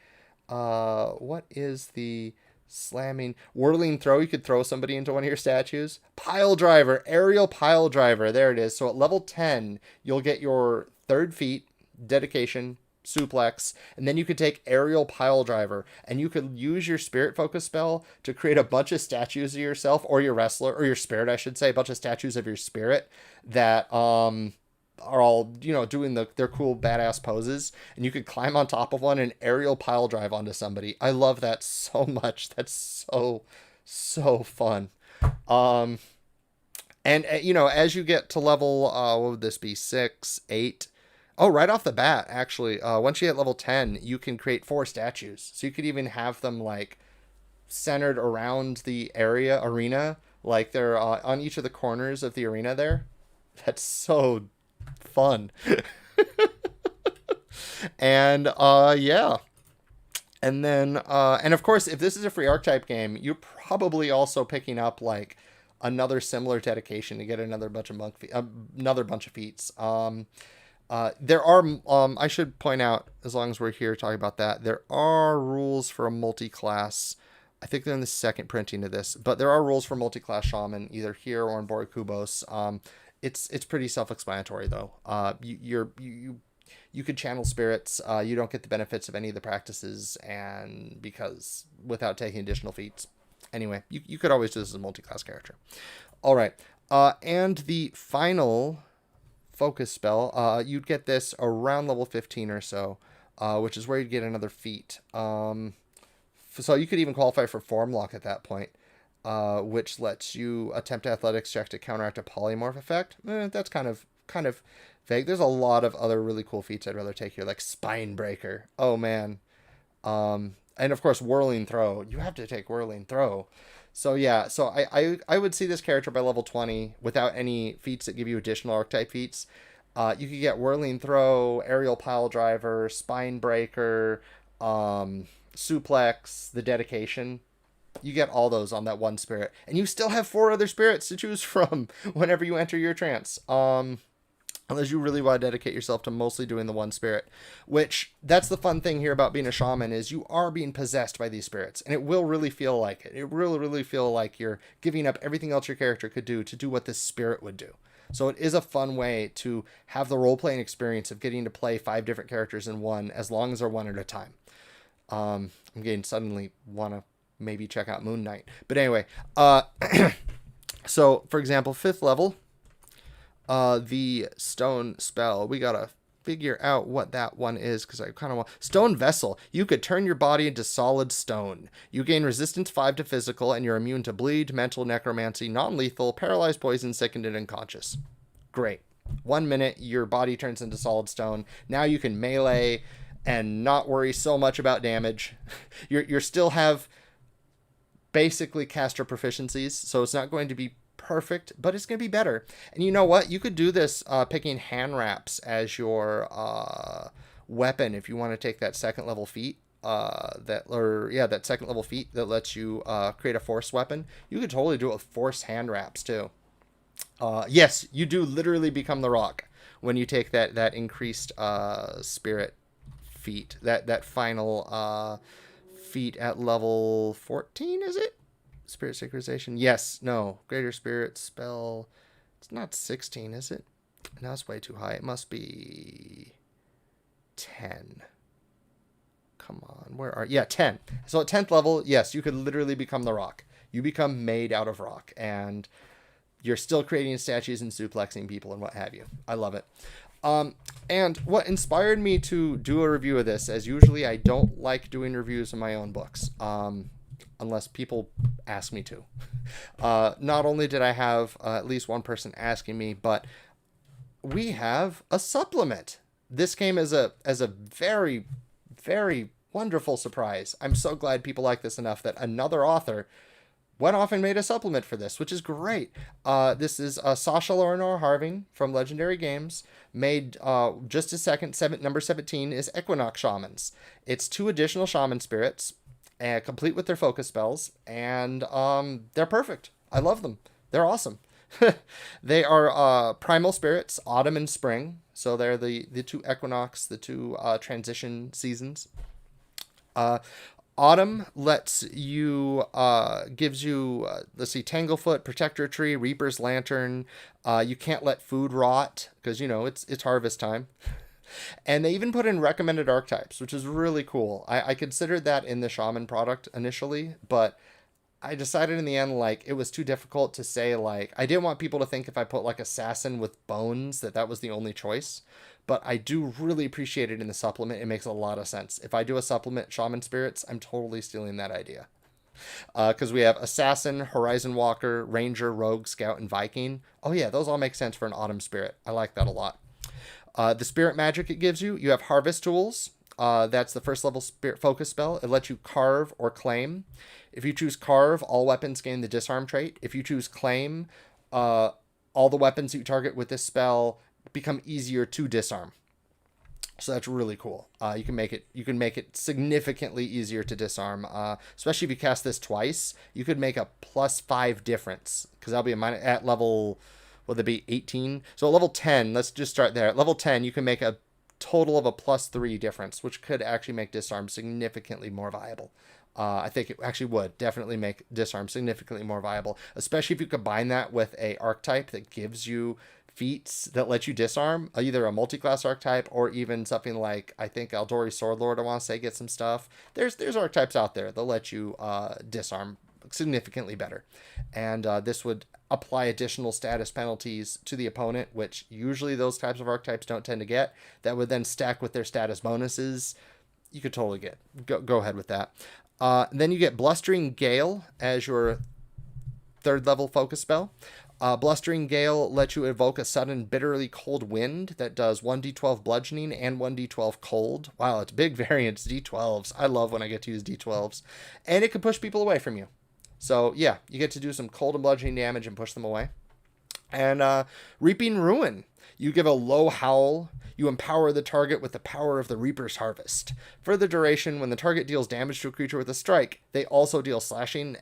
Speaker 1: What is the slamming? Whirling throw. You could throw somebody into one of your statues. Pile driver. Aerial pile driver. There it is. So at level 10, you'll get your 3rd feat, dedication, suplex, and then you could take aerial pile driver, and you could use your spirit focus spell to create a bunch of statues of yourself, or your wrestler, or your spirit, I should say, a bunch of statues of your spirit that are all, you know, doing their cool badass poses, and you could climb on top of one and aerial pile drive onto somebody. I love that so much. That's so fun. And you know, as you get to level what would this be, 6, 8, oh, right off the bat, actually, once you hit level 10, you can create 4 statues. So you could even have them, like, centered around the arena, like they're on each of the corners of the arena there. That's so fun. And, yeah. And then, and of course, if this is a free archetype game, you're probably also picking up, like, another similar dedication to get another bunch of feats. There are, I should point out, as long as we're here talking about that, there are rules for a multi-class. I think they're in the second printing of this, but there are rules for multi-class shaman, either here or in Borikubos. It's pretty self-explanatory though. You could channel spirits. You don't get the benefits of any of the practices, and because without taking additional feats. Anyway, you could always do this as a multi-class character. All right, and the final focus spell, you'd get this around level 15 or so, which is where you'd get another feat. So you could even qualify for form lock at that point, which lets you attempt athletics check to counteract a polymorph effect. That's kind of vague. There's a lot of other really cool feats I'd rather take here, like Spine Breaker. Oh man. And of course, Whirling Throw. You have to take Whirling Throw. So yeah, so I would see this character by level 20 without any feats that give you additional archetype feats. You could get Whirling Throw, Aerial Pile Driver, Spine Breaker, Suplex, the Dedication. You get all those on that one spirit. And you still have 4 other spirits to choose from whenever you enter your trance. Unless you really want to dedicate yourself to mostly doing the one spirit. Which, that's the fun thing here about being a shaman, is you are being possessed by these spirits. And it will really feel like it. It will really feel like you're giving up everything else your character could do to do what this spirit would do. So it is a fun way to have the role-playing experience of getting to play 5 different characters in one, as long as they're one at a time. I'm getting suddenly want to maybe check out Moon Knight. But anyway, so, for example, 5th level, the stone spell, we gotta figure out what that one is, because I kind of want... Stone Vessel. You could turn your body into solid stone. You gain resistance 5 to physical, and you're immune to bleed, mental, necromancy, non-lethal, paralyzed, poison, sickened, and unconscious. Great. 1 minute, your body turns into solid stone. Now you can melee and not worry so much about damage. You're still have basically caster proficiencies, so it's not going to be perfect, but it's going to be better. And you know what? You could do this picking hand wraps as your weapon if you want to take that second level feat. That second level feat that lets you create a force weapon. You could totally do it with force hand wraps too. Yes, you do literally become the Rock when you take that increased spirit feat. That final feat at level 14, is it? Spirit synchronization. Yes, no. Greater Spirit spell. It's not 16, is it? No, it's way too high. It must be 10. Come on, where are... Yeah, 10. So at 10th level, yes, you could literally become the rock. You become made out of rock, and you're still creating statues and suplexing people and what have you. I love it. And what inspired me to do a review of this, as usually I don't like doing reviews of my own books, unless people ask me to. Not only did I have at least one person asking me, but we have a supplement. This came as a very, very wonderful surprise. I'm so glad people like this enough that another author went off and made a supplement for this, which is great. This is Sasha Lornor Harving from Legendary Games. Made just a second. Number 17 is Equinox Shamans. It's 2 additional shaman spirits, complete with their focus spells, and they're perfect. I love them. They're awesome. They are primal spirits, autumn and spring. So they're the 2 equinox, the 2 transition seasons. Autumn lets you, gives you, let's see, Tanglefoot, Protector Tree, Reaper's Lantern. You can't let food rot because, you know, it's harvest time. And they even put in recommended archetypes, which is really cool. I considered that in the Shaman product initially, but I decided in the end, like, it was too difficult to say, like, I didn't want people to think if I put, like, Assassin with Bones, that was the only choice. But I do really appreciate it in the supplement. It makes a lot of sense. If I do a supplement Shaman Spirits, I'm totally stealing that idea. Because we have Assassin, Horizon Walker, Ranger, Rogue, Scout, and Viking. Oh yeah, those all make sense for an Autumn Spirit. I like that a lot. The Spirit Magic it gives you, you have Harvest Tools. That's the first level Spirit Focus spell. It lets you carve or claim. If you choose Carve, all weapons gain the Disarm trait. If you choose Claim, all the weapons you target with this spell become easier to disarm. So that's really cool. You can make it significantly easier to disarm, especially if you cast this twice. You could make a +5 difference, because that'll be at level, will it be 18? So at level 10, let's just start there. At level 10, you can make a total of a +3 difference, which could actually make disarm significantly more viable. I think it actually would definitely make disarm significantly more viable, especially if you combine that with a archetype that gives you feats that let you disarm, either a multi-class archetype or even something like, I think Eldori Swordlord, I want to say, get some stuff. There's archetypes out there that let you disarm significantly better. And this would apply additional status penalties to the opponent, which usually those types of archetypes don't tend to get. That would then stack with their status bonuses. You could totally go ahead with that. Then you get Blustering Gale as your 3rd level focus spell. Blustering Gale lets you evoke a sudden bitterly cold wind that does 1d12 bludgeoning and 1d12 cold. Wow, it's big variance, d12s. I love when I get to use d12s. And it can push people away from you. So yeah, you get to do some cold and bludgeoning damage and push them away. And Reaping Ruin. You give a low howl. You empower the target with the power of the Reaper's Harvest. For the duration, when the target deals damage to a creature with a strike, they also deal slashing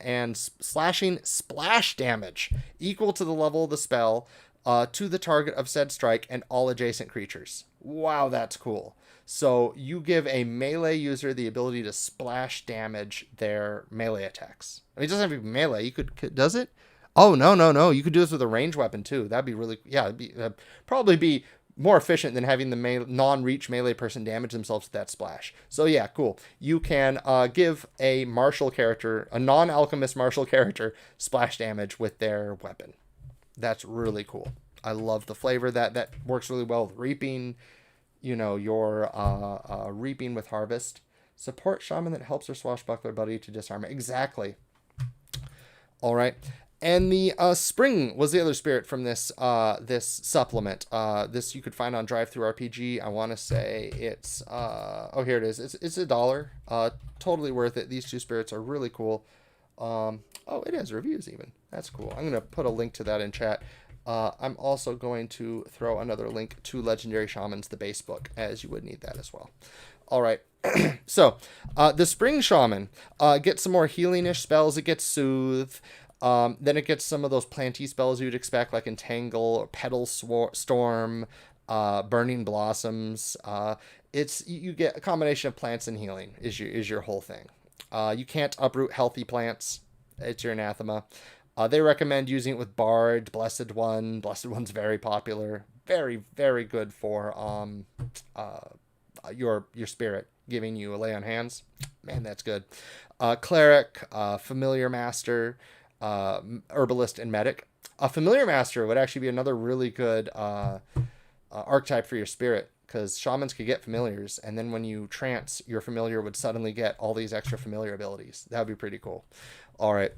Speaker 1: splash damage equal to the level of the spell to the target of said strike and all adjacent creatures. Wow, that's cool. So you give a melee user the ability to splash damage their melee attacks. I mean, it doesn't have to be melee. You could does it? Oh, no. You could do this with a ranged weapon, too. That'd be really... Yeah, it'd be, probably be more efficient than having the non-reach melee person damage themselves with that splash. So, yeah, cool. You can give a martial character, a non-alchemist martial character, splash damage with their weapon. That's really cool. I love the flavor. That works really well with reaping. You know, your reaping with harvest. Support shaman that helps their swashbuckler buddy to disarm it. Exactly. All right. And the Spring was the other spirit from this this supplement. This you could find on DriveThruRPG. I want to say it's oh, here it is. It's $1. Totally worth it. These 2 spirits are really cool. Oh, it has reviews even. That's cool. I'm gonna put a link to that in chat. I'm also going to throw another link to Legendary Shamans, the base book, as you would need that as well. All right. So the Spring Shaman gets some more healing-ish spells. It gets Soothe. Then it gets some of those planty spells you'd expect, like Entangle or Petal Storm, Burning Blossoms. You get a combination of plants and healing is your whole thing. You can't uproot healthy plants. it's your anathema. They recommend using it with Bard, Blessed One. Blessed One's very popular. Very, very good for your spirit, giving you a lay on hands. Man, that's good. Cleric, Familiar Master, Herbalist, and Medic. A Familiar Master would actually be another really good archetype for your spirit, because shamans could get familiars, and then when you trance, your familiar would suddenly get all these extra familiar abilities. That would be pretty cool. All right.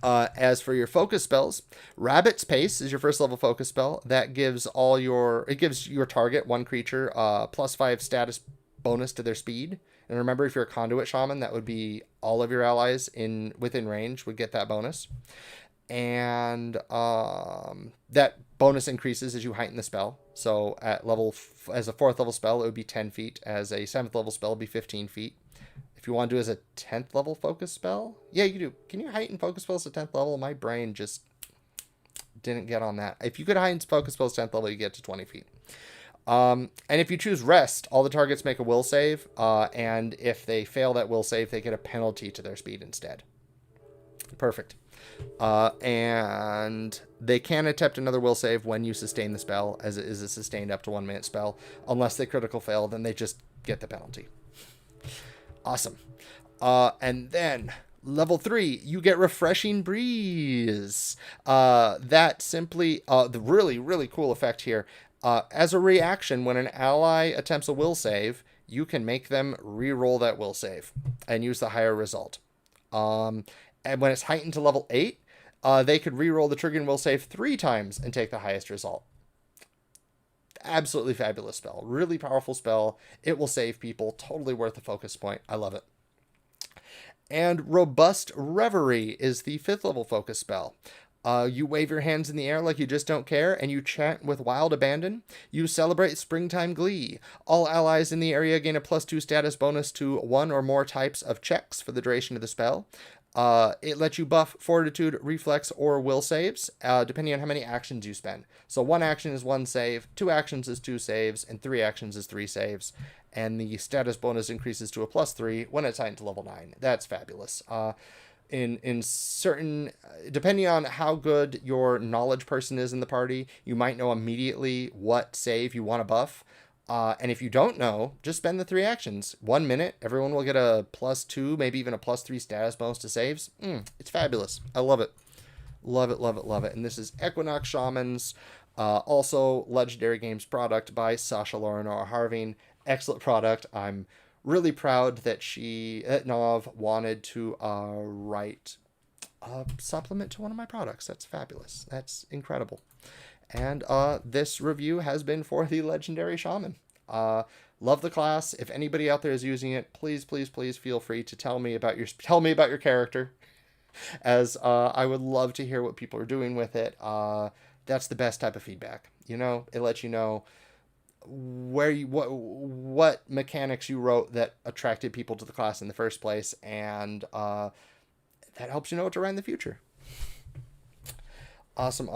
Speaker 1: As for your focus spells, Rabbit's Pace is your first level focus spell. That gives gives your target, one creature, +5 status bonus to their speed. And remember, if you're a conduit shaman, that would be all of your allies within range would get that bonus. And that bonus increases as you heighten the spell. So as a 4th level spell, it would be 10 feet. As a 7th level spell, it would be 15 feet. If you want to do as a 10th level focus spell, yeah, you can do. Can you heighten focus spells to 10th level? My brain just didn't get on that. If you could heighten focus spells 10th level, you get to 20 feet. And if you choose rest, all the targets make a will save. And if they fail that will save, they get a penalty to their speed instead. Perfect. And they can attempt another will save when you sustain the spell, as it is a sustained up to 1 minute spell. Unless they critical fail, then they just get the penalty. Awesome. And then level 3, you get Refreshing Breeze. That simply, the really, really cool effect here. As a reaction, when an ally attempts a will save, you can make them re-roll that will save and use the higher result. And when it's heightened to level 8, they could re-roll the triggering will save 3 times and take the highest result. Absolutely fabulous spell. Really powerful spell. It will save people. Totally worth the focus point. I love it. And Robust Reverie is the 5th level focus spell. You wave your hands in the air like you just don't care, and you chant with wild abandon. You celebrate springtime glee. All allies in the area gain a +2 status bonus to 1 or more types of checks for the duration of the spell. It lets you buff Fortitude, Reflex, or Will saves, depending on how many actions you spend. So 1 action is 1 save, 2 actions is 2 saves, and 3 actions is 3 saves. And the status bonus increases to a +3 when it's heightened to level 9. That's fabulous. In certain, depending on how good your knowledge person is in the party, you might know immediately what save you want to buff. And if you don't know, just spend the 3 actions. 1 minute, everyone will get a +2, maybe even a +3 status bonus to saves. It's fabulous. I love it. Love it, love it, love it. And this is Equinox Shamans, also Legendary Games product by Sasha Laurenor Harving. Excellent product. I'm really proud that Nov wanted to write a supplement to one of my products. That's fabulous. That's incredible. And this review has been for the Legendary Shaman. Love the class. If anybody out there is using it, please, please, please feel free to tell me about your character, as I would love to hear what people are doing with it. That's the best type of feedback. It lets you know what mechanics you wrote that attracted people to the class in the first place, and that helps you know what to write in the future. Awesome.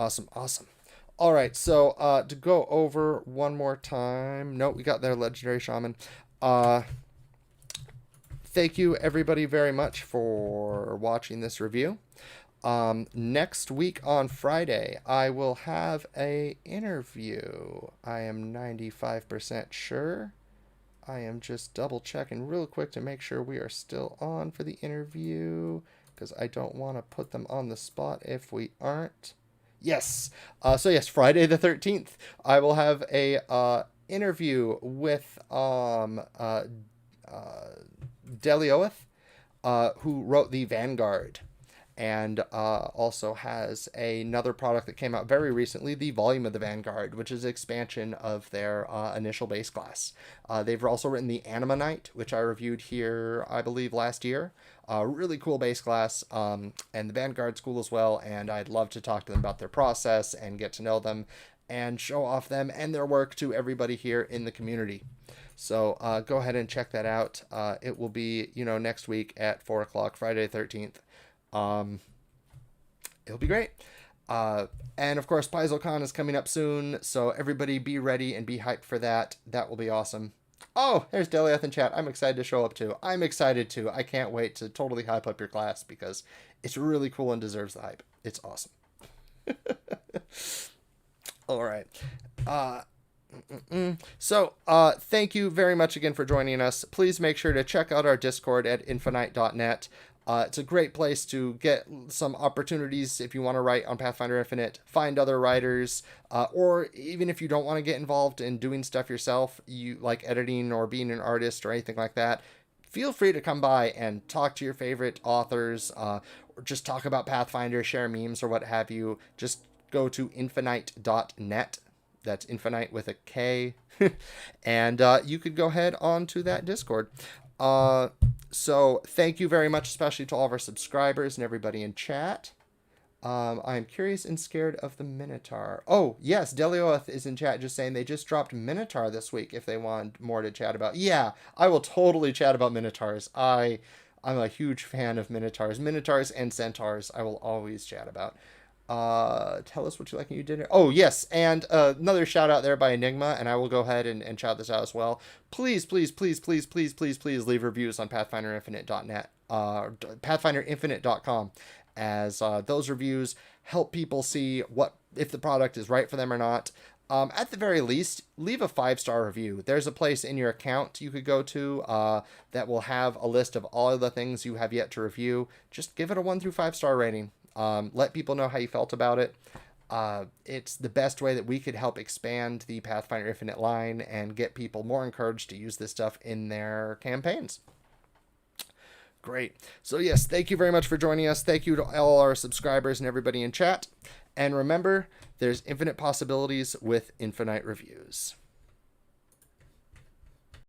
Speaker 1: All right, so to go over one more time. No, we got their Legendary Shaman. Thank you, everybody, very much for watching this review. Next week on Friday, I will have an interview. I am 95% sure. I am just double checking real quick to make sure we are still on for the interview, because I don't want to put them on the spot if we aren't. Yes. So yes, Friday the 13th, I will have a interview with Delioth, who wrote the Vanguard, and also has another product that came out very recently, the Volume of the Vanguard, which is an expansion of their initial base class. They've also written the Anima Knight, which I reviewed here, I believe, last year. Really cool base class, and the Vanguard's cool as well, and I'd love to talk to them about their process and get to know them and show off them and their work to everybody here in the community. So go ahead and check that out. It will be, next week at 4 o'clock, Friday the 13th. It'll be great. And of course, PaizoCon is coming up soon, so everybody be ready and be hyped for that. That will be awesome. Oh, there's Deliath in chat. I'm excited to show up too. I'm excited too. I can't wait to totally hype up your class because it's really cool and deserves the hype. It's awesome. All right. Thank you very much again for joining us. Please make sure to check out our Discord at infiknight.net. It's a great place to get some opportunities if you want to write on Pathfinder Infinite, find other writers, or even if you don't want to get involved in doing stuff yourself, you like editing or being an artist or anything like that. Feel free to come by and talk to your favorite authors, or just talk about Pathfinder, share memes or what have you. Just go to infiknight.net. That's Infiknight with a K. And you could go ahead on to that Discord. So thank you very much, especially to all of our subscribers and everybody in chat. I'm curious and scared of the Minotaur. Oh, yes, Delioth is in chat just saying they just dropped Minotaur this week if they want more to chat about. Yeah, I will totally chat about Minotaurs. I'm a huge fan of Minotaurs. Minotaurs and Centaurs I will always chat about. Tell us what you like and you did. Oh, yes, and another shout out there by Enigma, and I will go ahead and shout this out as well. Please, please, please, please, please, please, please leave reviews on PathfinderInfinite.net, PathfinderInfinite.com, as those reviews help people see if the product is right for them or not. At the very least, leave a 5-star review. There's a place in your account you could go to that will have a list of all of the things you have yet to review. Just give it a 1 through 5-star rating. Let people know how you felt about it. It's the best way that we could help expand the Pathfinder Infinite line and get people more encouraged to use this stuff in their campaigns. Great. So yes, thank you very much for joining us. Thank you to all our subscribers and everybody in chat. And remember, there's infinite possibilities with infinite reviews.